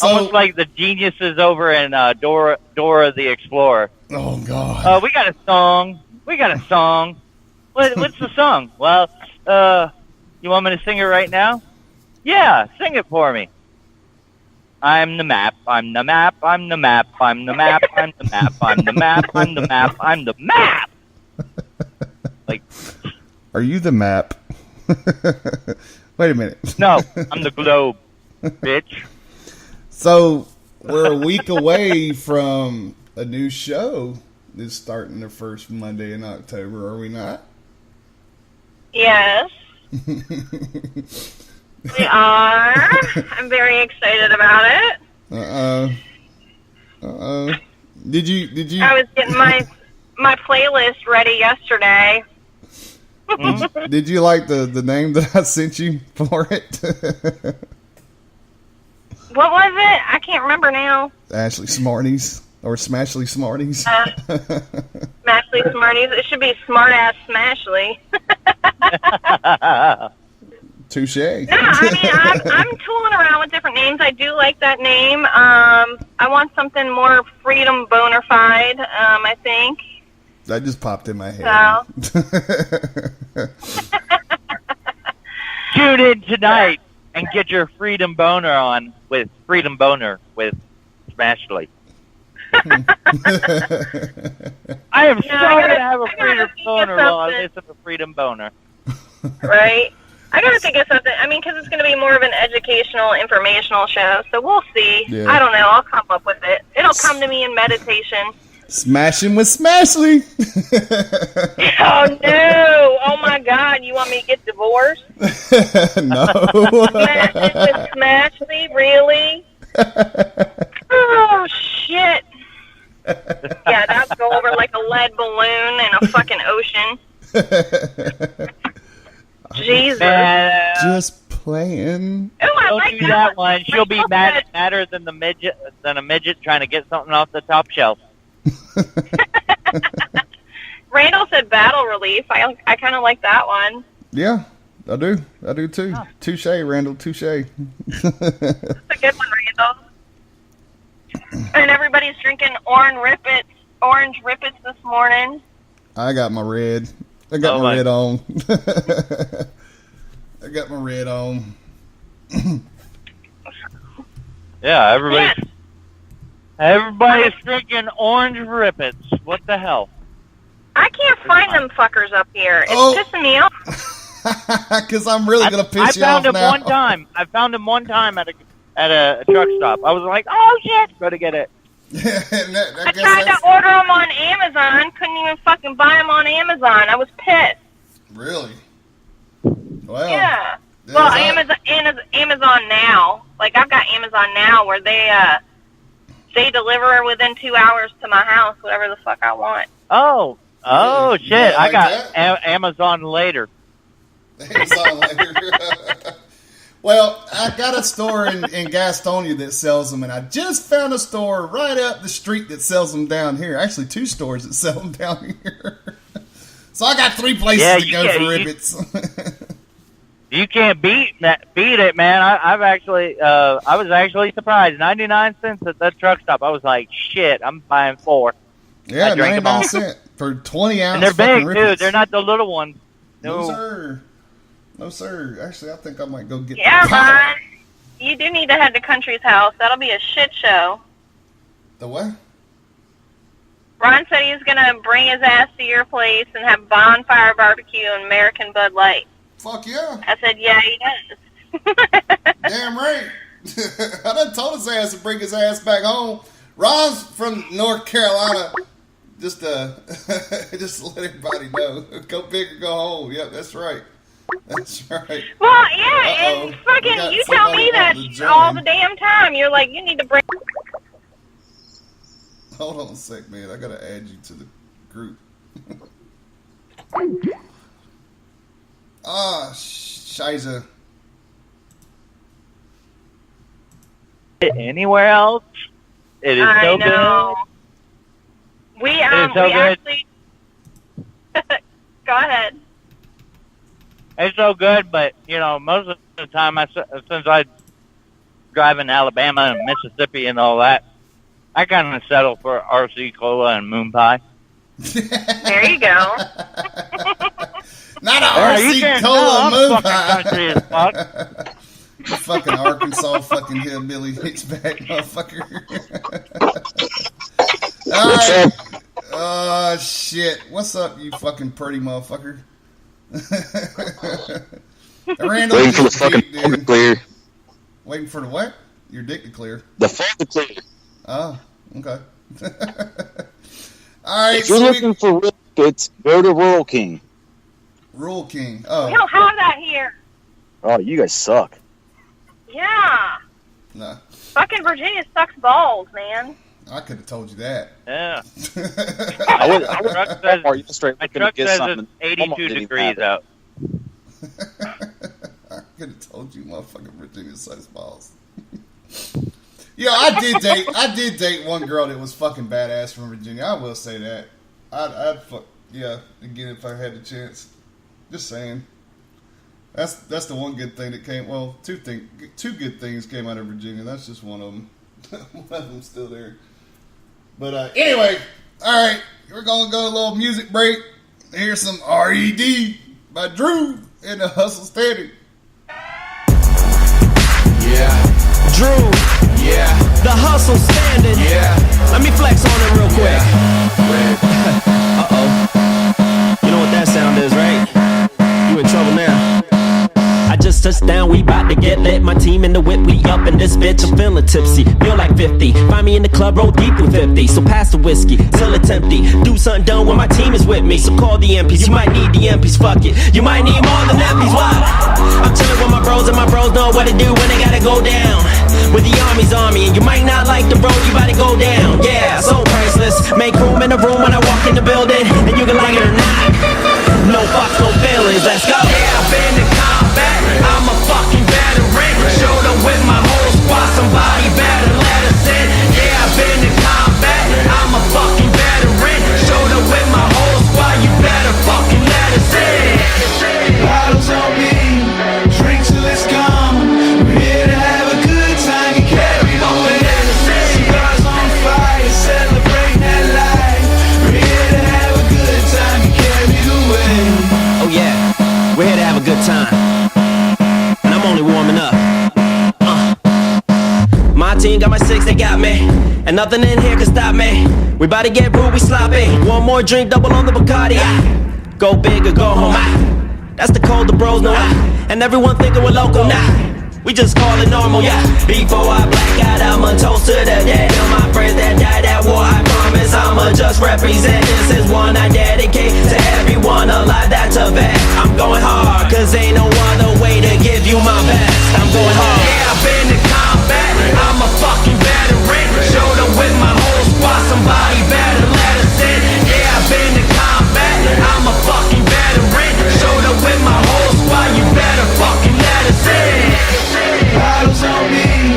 Almost like the geniuses over in Dora the Explorer. Oh, God. We got a song. What's the song? Well, you want me to sing it right now? Yeah, sing it for me. I'm the map, I'm the map, I'm the map, I'm the map, I'm the map, I'm the map, I'm the map, I'm the map. Like, are you the map? Wait a minute. No, I'm the globe, bitch. So, we're a week away from a new show that's starting the first Monday in October, are we not? Yes, we are. I'm very excited about it. Did you? I was getting my playlist ready yesterday. Did you like the name that I sent you for it? What was it? I can't remember now. Ashley Smarties or Smashly Smarties? Smashly Smarties. It should be Smart Ass Smashly. Touche. No, I mean, I'm tooling around with different names. I do like that name. I want something more freedom bona fide, I think. That just popped in my head. Tune in tonight and get your Freedom Boner on with Freedom Boner with Smashly. I am so going to have a Freedom Boner while I listen to Freedom Boner. Right? I gotta think of something. I mean, because it's going to be more of an educational, informational show, so we'll see. Yeah. I don't know. I'll come up with it. It'll come to me in meditation. Smashing with Smashly. Oh, no. Oh, my God. You want me to get divorced? No. Smashing with Smashly? Really? Oh, shit. Yeah, that would go over like a lead balloon in a fucking ocean. Jesus. Just playing. Oh, I Don't like do that one. She'll be madder than a midget trying to get something off the top shelf. Randall said battle relief. I kind of like that one. Yeah, I do. I do too. Touche, Randall. Touche. That's a good one, Randall. And everybody's drinking orange rippets this morning. I got my red. I got my red on. I got my red on. Yeah, everybody's drinking orange rippets. What the hell? I can't find them fuckers up here. It's pissing me off. Because I'm really going to piss you off now. I found him one time at a truck stop. I was like, oh shit, gotta get it. I tried to order them on Amazon. Couldn't even fucking buy them on Amazon. I was pissed. Really? Well, yeah. Well, Amazon Now. Like, I've got Amazon Now where they deliver within 2 hours to my house, whatever the fuck I want. Oh shit! Yeah, I like got Amazon later. Amazon later. Well, I got a store in Gastonia that sells them, and I just found a store right up the street that sells them down here. Actually, 2 stores that sell them down here. So I got 3 places to go for ribbits. You can't beat it, man. I was actually surprised. 99 cents at that truck stop. I was like, shit, I'm buying 4. Yeah, 99 cents for 20 ounce. And they're big, ribbits. too. They're not the little ones. No, sir. No, sir. Actually, I think I might go get Yeah, Ron. You do need to head to Country's house. That'll be a shit show. The what? Ron said he was going to bring his ass to your place and have bonfire barbecue and American Bud Light. Fuck yeah. I said, yeah, he does. Damn right. I done told his ass to bring his ass back home. Ron's from North Carolina. Just to let everybody know. Go big or go home. Yep, that's right. That's right. Well, yeah, and fucking, you tell me that all the damn time. You're like, you need to bring... Hold on a sec, man. I gotta add you to the group. Shiza. Anywhere else? It is so know. good. We so good. actually... Go ahead. It's so good, but, you know, most of the time, since I drive in Alabama and Mississippi and all that, I kind of settle for RC Cola and Moon Pie. There you go. Not an RC Cola Moon Pie. Country as fuck. The fucking Arkansas fucking hillbilly hitchback motherfucker. Alright. Shit. What's up, you fucking pretty motherfucker? Randall, waiting for the fucking fog to clear. Waiting for the what? Your dick to clear. The fog to clear. Oh, okay. Alright, if you're looking for ribbits, go to Rural King. Rural King. Oh. We don't have that here. Oh, you guys suck. Yeah. Nah. Fucking Virginia sucks balls, man. I could have told you that. Yeah. My truck says it's 82 degrees out. I could have told you, motherfucking Virginia sucks balls. Yeah, I did date one girl that was fucking badass from Virginia. I will say that. I'd fuck, yeah, again if I had the chance. Just saying. That's the one good thing that came. Well, two good things came out of Virginia. That's just one of them. One of them's still there. But anyway, all right, we're gonna go a little music break. Here's some R.E.D. by Drew in the Hustle Standard. Yeah, Drew. Yeah, the Hustle Standard. Yeah, let me flex on it real quick. You know what that sound is, right? You in trouble now. I just touched down, we bout to get lit. My team in the whip, we up in this bitch. I'm feeling tipsy, feel like 50. Find me in the club, roll deep with 50. So pass the whiskey, till it's empty. Do something dumb when my team is with me. So call the MPs, you might need the MPs, fuck it. You might need more than MPs, why? I'm chilling with my bros and my bros know what to do when they gotta go down. With the army's army, and you might not like the bro, you gotta go down. Yeah, so priceless. Make room in the room when I walk in the building, and you can like it or not. No fucks, no feelings, let's go. Yeah, I've been in combat, I'm a fucking veteran. Showed up with my whole squad, somebody better let us in. Yeah, I've been in combat, I'm a fucking veteran. Showed up with my whole squad, you better fucking let us in. Bottles on me, drinks till it's gone. We're here to have a good time and carry the way. Cigars on fire, celebrate that life. We're here to have a good time and carry the way. Oh yeah, we're here to have a good time. And I'm only warming up. My team got my six, they got me. And nothing in here can stop me. We bout to get rude, we sloppy. One more drink, double on the Bacardi. Go big or go home. That's the code the bros know. And everyone thinking we're local now. We just call it normal, yeah. Before I black out, I'ma toast to the dead. And my friends that died at war, I promise I'ma just represent. This is one I dedicate to everyone alive that's a vet. I'm going hard, cause ain't no other way to give you my best. I'm going hard. Yeah, I've been in combat, I'm a fucking veteran. Showed up with my whole squad, somebody better let us in. Yeah, I've been in combat, I'm a fucking veteran. Showed up with my whole squad, you better fucking let us in. Bottles on me,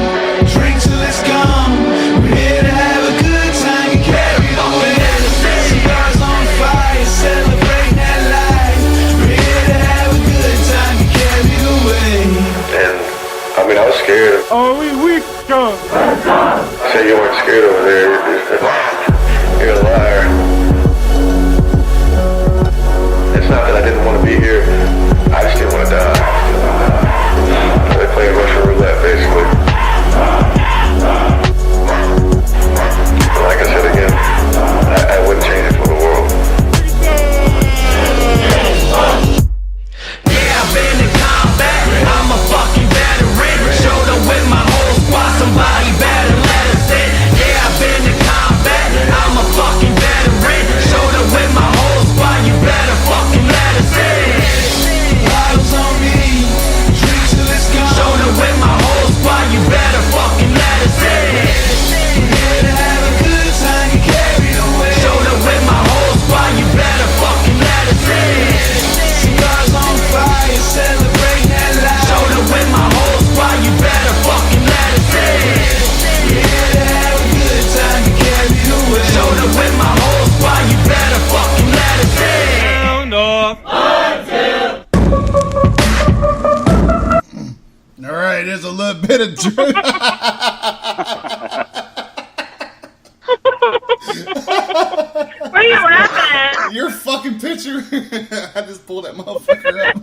drinks till it's gone. We're here to have a good time and carry the way. Cigars on fire, celebrate that life. We're here to have a good time and carry the way. And I mean, I was scared. Oh, we go. Say you weren't scared over there. You're a liar. It's not that I didn't want to be here. I just didn't want to die. They played Russian roulette, basically. Like I said again, I wouldn't change it for the world. Yeah, I've been in combat, I'm a fucking veteran. Showed up with my whole squad, somebody better let us in. Yeah, I've been in combat, I'm a fucking veteran. Showed up with my whole squad, you better fucking let us in. Bottles on me, drinks till it's gone. Showed up with my whole squad, you better fucking let us in. We're here to have a good time and carry the way. Showed up with my whole squad, you better fucking let us in. Cigars on fire, celebrate that life. Showed up with my whole squad, you better fucking let us in. We're here to have a good time and carry the way. Showed up with my whole squad, you better fucking let us in. Sound off. All right, there's a little bit of Drew. What are you laughing at? Your fucking picture. I just pulled that motherfucker up.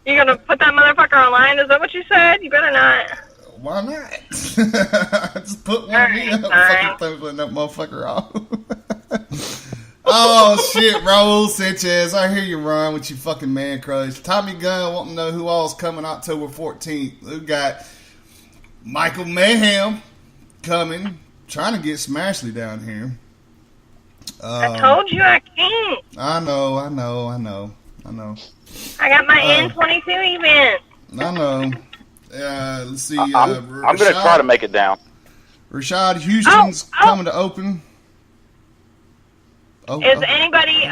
You gonna put that motherfucker online? Is that what you said? You better not. Why not? I just put one of me up. Fucking thumbing that motherfucker off. Oh shit, Raul Sanchez. I hear you, Ron, with your fucking man crush. Tommy Gunn wanting to know who all's coming October 14th. We got Michael Mayhem coming, trying to get Smashley down here. I told you I can't. I know. I got my N22 event. I know. Let's see. I'm going to try to make it down. Rashad Houston's coming to open. Is anybody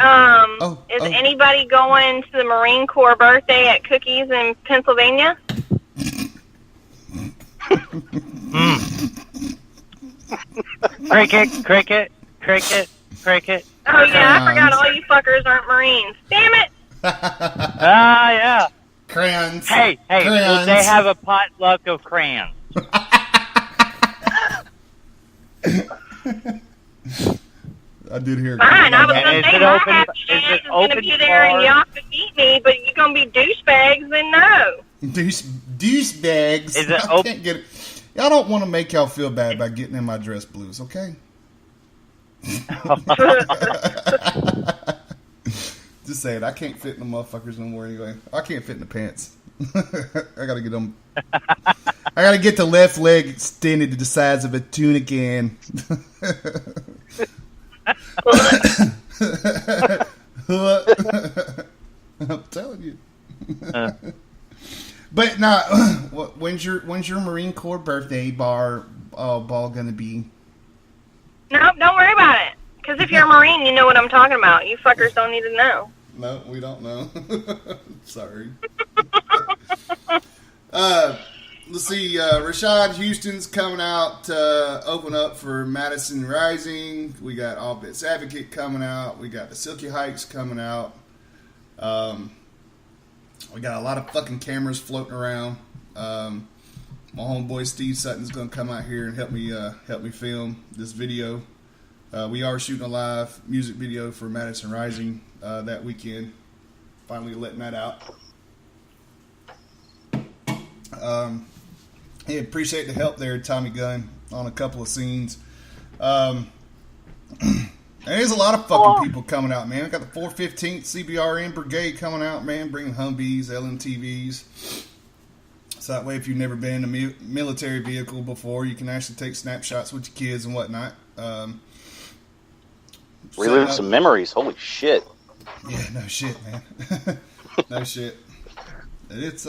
anybody going to the Marine Corps birthday at Cookies in Pennsylvania? Cricket. Oh yeah, I forgot all you fuckers aren't Marines. Damn it! Yeah. Crayons. Hey, Crayons. will they have a potluck of crayons? I did hear. Fine, I was gonna Is say it my open- happy is chance it is gonna open be there and bar? y'all can eat me, but you're gonna be douchebags, then no. Douchebags. Is it I open? can't get it. Y'all don't want to make y'all feel bad by getting in my dress blues, okay? Just saying, I can't fit in the motherfuckers no more anyway. I can't fit in the pants. I gotta get them. I gotta get the left leg extended to the size of a tuna can. I'm telling you. But nah, when's your Marine Corps birthday ball gonna be? No, don't worry about it. Because if you're a Marine, you know what I'm talking about. You fuckers don't need to know. No, we don't know. Sorry. Let's see. Rashad Houston's coming out to open up for Madison Rising. We got All Bits Advocate coming out. We got the Silky Hikes coming out. We got a lot of fucking cameras floating around. My homeboy Steve Sutton's gonna come out here and help me film this video. We are shooting a live music video for Madison Rising that weekend. Finally letting that out. Yeah, appreciate the help there, Tommy Gunn, on a couple of scenes. There's a lot of fucking people coming out, man. I got the 415th CBRN Brigade coming out, man, bringing Humvees, LMTVs. So that way, if you've never been in a military vehicle before, you can actually take snapshots with your kids and whatnot. Relive some memories. Holy shit. Yeah, no shit, man. No shit. It's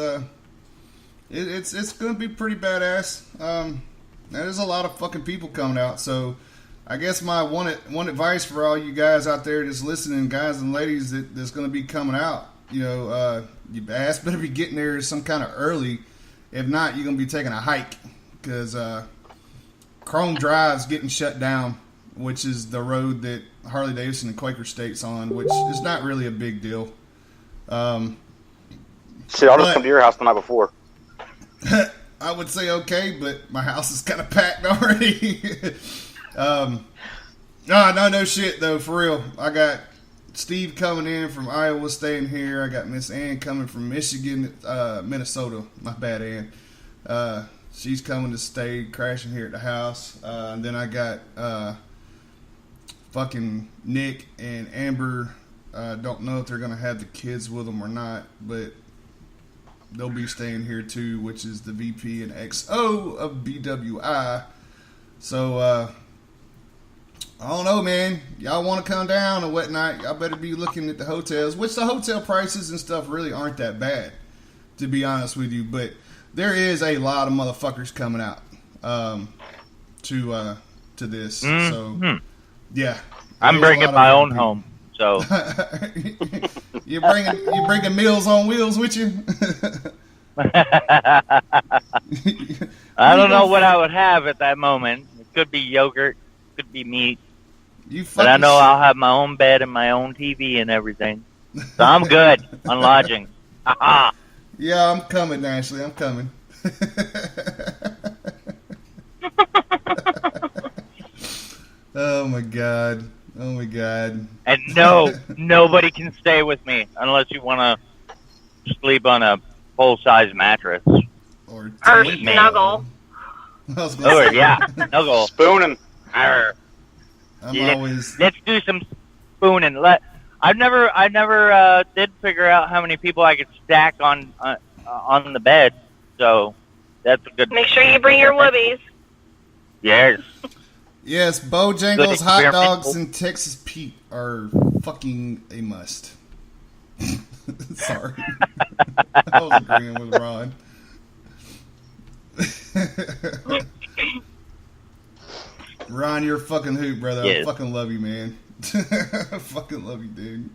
gonna be pretty badass. There's a lot of fucking people coming out, so I guess my one advice for all you guys out there that's listening, guys and ladies that's gonna be coming out, you ass better be getting there some kind of early. If not, you're gonna be taking a hike because Chrome Drive's getting shut down, which is the road that Harley Davidson and Quaker State's on, which is not really a big deal. Shit, I'll just come to your house the night before. I would say okay, but my house is kind of packed already. No shit though, for real. I got Steve coming in from Iowa staying here. I got Miss Ann coming from Michigan, Minnesota. My bad, Ann. She's coming to stay, crashing here at the house. And then I got fucking Nick and Amber. Don't know if they're gonna have the kids with them or not, but they'll be staying here too, which is the VP and XO of BWI. So, I don't know, man. Y'all want to come down or whatnot, y'all better be looking at the hotels, which the hotel prices and stuff really aren't that bad, to be honest with you. But there is a lot of motherfuckers coming out to this. Mm-hmm. So, yeah. I'm bringing my own home, so. You're bringing Meals on Wheels with you? I don't know what I would have at that moment. It could be yogurt, could be meat. But I know I'll have my own bed and my own TV and everything. So I'm good on lodging. Aha. Yeah, I'm coming, Ashley. I'm coming. Oh my god. Oh my god. And no, nobody can stay with me unless you want to sleep on a full-size mattress. Or snuggle. Or, yeah, snuggle. Spooning. Let's do some spooning. I never did figure out how many people I could stack on the bed. So that's a good. Make sure you bring your whoobies. Yes. Yes, Bojangles, hot dogs, and Texas Pete are fucking a must. Sorry. I was agreeing with Ron. Ron, you're a fucking hoot, brother. Yes. I fucking love you, man. I fucking love you, dude.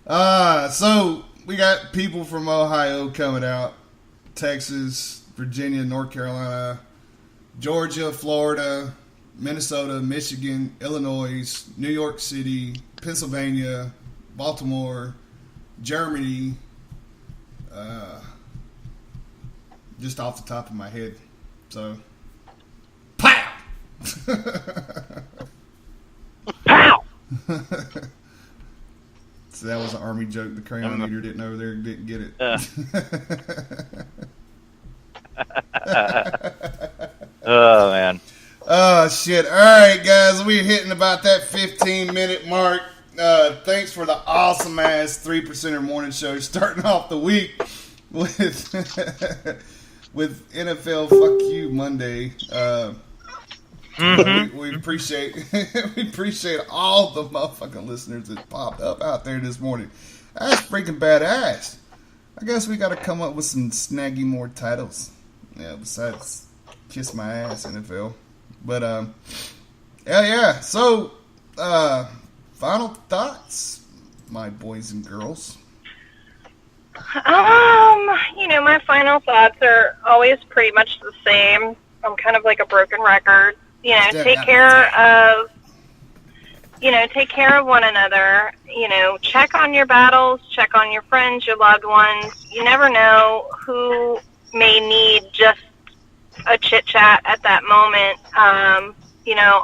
So we got people from Ohio coming out, Texas, Virginia, North Carolina, Georgia, Florida, Minnesota, Michigan, Illinois, New York City, Pennsylvania, Baltimore, Germany, just off the top of my head. So, pow! Pow! So that was an Army joke. The crayon eater didn't over there, didn't get it. Oh, man. Oh, shit. All right, guys. We're hitting about that 15-minute mark. Thanks for the awesome-ass 3%er morning show starting off the week with with NFL Fuck You Monday. We appreciate we appreciate all the motherfucking listeners that popped up out there this morning. That's freaking badass. I guess we got to come up with some snaggy more titles. Yeah, besides Kiss My Ass NFL. But yeah. So final thoughts, my boys and girls. My final thoughts are always pretty much the same. I'm kind of like a broken record. Take care of one another. Check on your battles, check on your friends, your loved ones. You never know who may need just a chit chat at that moment.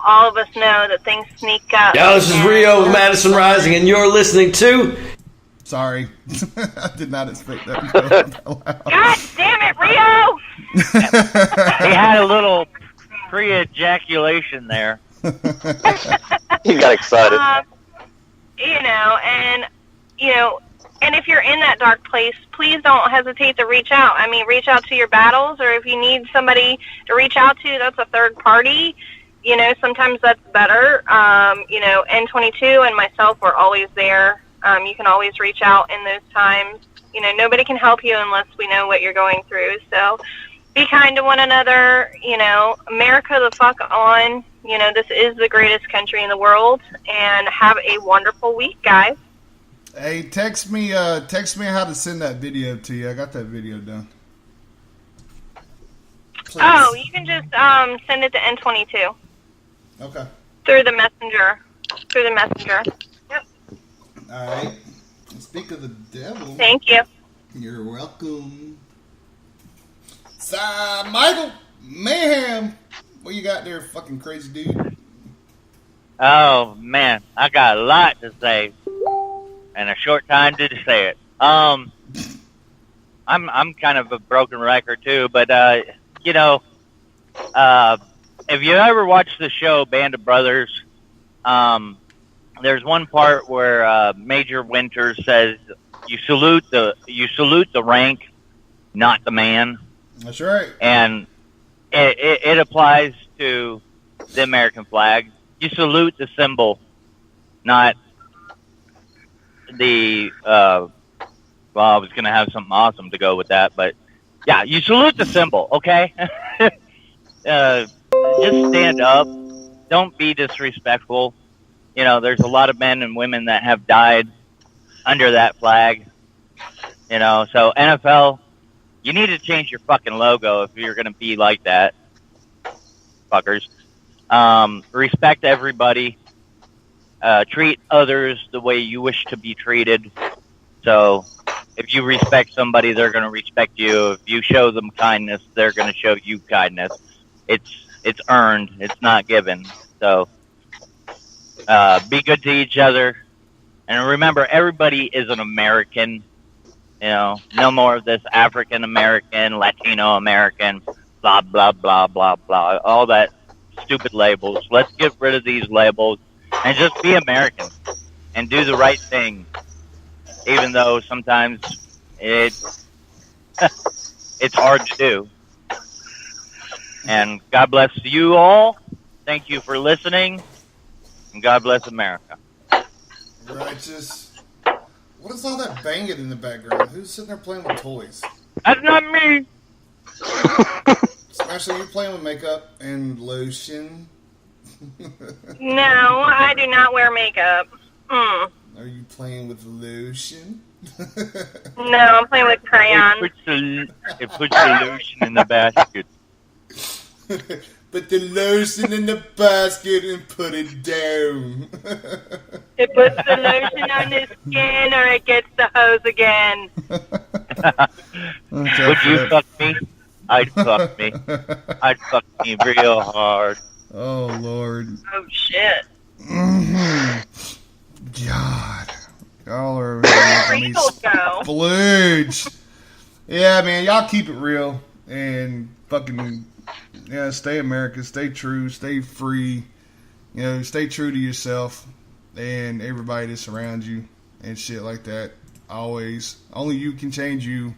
All of us know that things sneak up. Yeah, this is Rio with Madison Rising, and you're listening to. Sorry, I did not expect that. God damn it, Rio! He had a little pre-ejaculation there. He got excited. And if you're in that dark place, please don't hesitate to reach out. I mean, reach out to your battles, or if you need somebody to reach out to, that's a third party. Sometimes that's better. N22 and myself were always there. You can always reach out in those times. Nobody can help you unless we know what you're going through. So be kind to one another. America the fuck on. This is the greatest country in the world. And have a wonderful week, guys. Hey, text me how to send that video to you. I got that video done. Please. Oh, you can just send it to N22. Okay. Through the messenger. Yep. All right. Speak of the devil. Thank you. You're welcome. Michael Mayhem, what you got there, fucking crazy dude? Oh, man. I got a lot to say. And a short time to say it. I'm kind of a broken record too, but if you ever watched the show Band of Brothers, there's one part where Major Winters says, "You salute the rank, not the man." That's right. And it applies to the American flag. You salute the symbol, not the I was gonna have something awesome to go with that, but yeah, you salute the symbol, okay? Just stand up. Don't be disrespectful. There's a lot of men and women that have died under that flag. So NFL, you need to change your fucking logo if you're gonna be like that, fuckers. Respect everybody. Treat others the way you wish to be treated. So if you respect somebody, they're going to respect you. If you show them kindness, they're going to show you kindness. It's earned. It's not given. So be good to each other. And remember, everybody is an American. No more of this African American, Latino American, blah, blah, blah, blah, blah. All that stupid labels. Let's get rid of these labels. And just be American and do the right thing, even though sometimes it's hard to do. And God bless you all. Thank you for listening, and God bless America. Righteous. What is all that banging in the background? Who's sitting there playing with toys? That's not me. Smash, are you playing with makeup and lotion? No, I do not wear makeup. Are you playing with lotion? No, I'm playing with crayons. It puts the lotion in the basket. Put the lotion in the basket and put it down. It puts the lotion on his skin or it gets the hose again. Would you fuck me? I'd fuck me. I'd fuck me real hard. Oh, Lord. Oh, shit. God. Y'all are Real go. splooge. Yeah, man, y'all keep it real and fucking, yeah, stay America, stay true, stay free, you know, stay true to yourself and everybody that surrounds you and shit like that. Always. Only you can change you.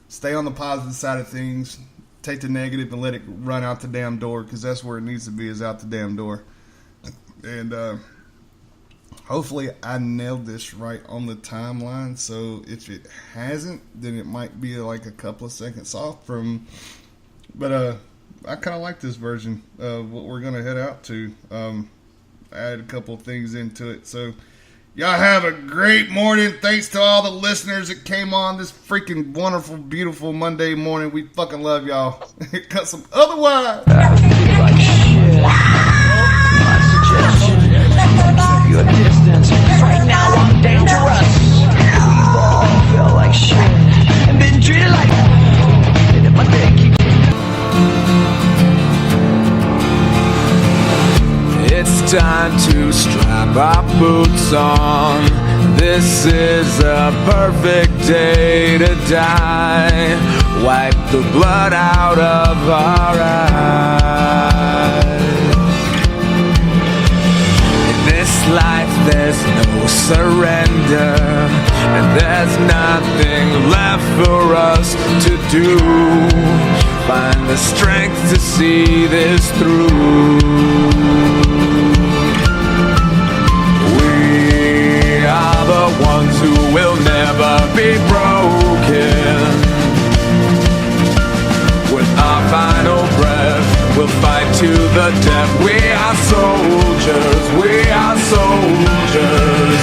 Stay on the positive side of things. Take the negative and let it run out the damn door, because that's where it needs to be, is out the damn door. And hopefully I nailed this right on the timeline. So if it hasn't, then it might be like a couple of seconds off from. But I kind of like this version of what we're gonna head out to. I added a couple of things into it. So y'all have a great morning. Thanks to all the listeners that came on this freaking wonderful, beautiful Monday morning. We fucking love y'all. Cut some otherwise. Your distance. Right now I'm dangerous. We've all felt like shit and been treated like. And if my day keeps. It's time to strap our boots on. This is a perfect day to die. Wipe the blood out of our eyes. In this life there's no surrender, and there's nothing left for us to do. Find the strength to see this through. We are the ones who will never be broken. With our final breath, we'll fight to the death. We are soldiers, we are soldiers.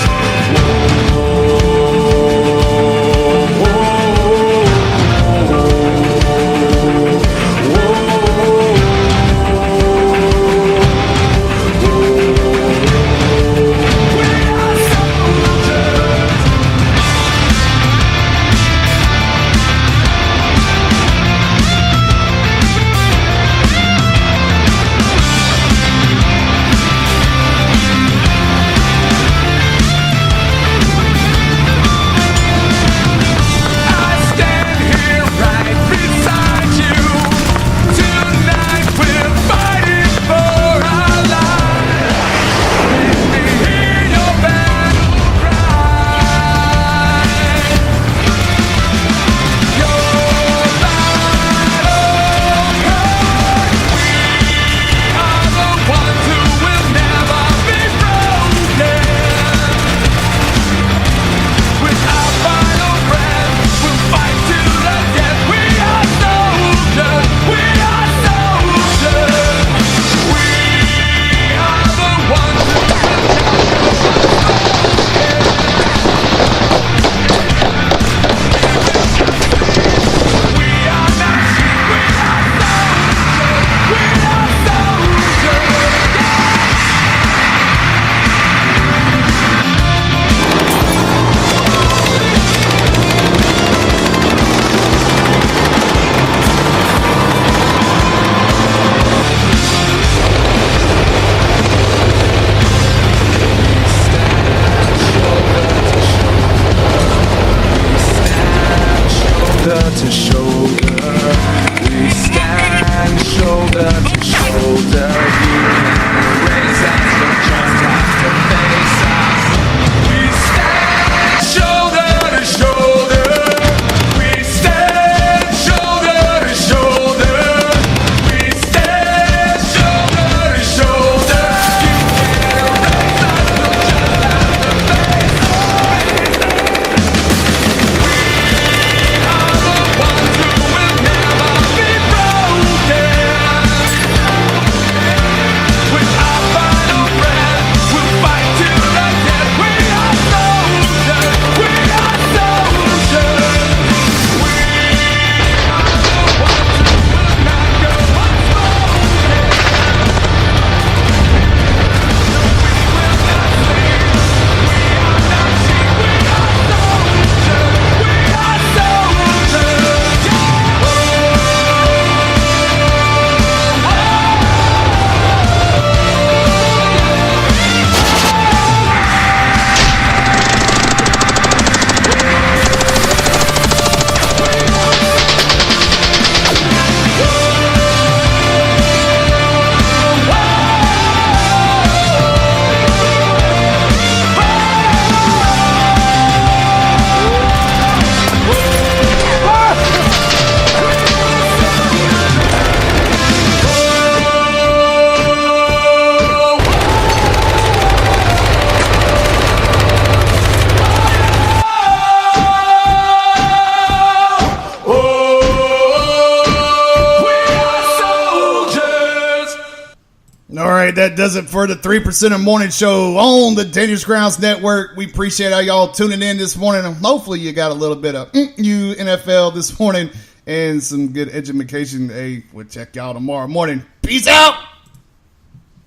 All right, that does it for the 3% Morning Show on the Dangerous Grounds Network. We appreciate all y'all tuning in this morning. Hopefully you got a little bit of NFL this morning and some good education. Hey, we'll check y'all tomorrow morning. Peace out.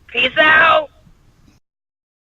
Peace out.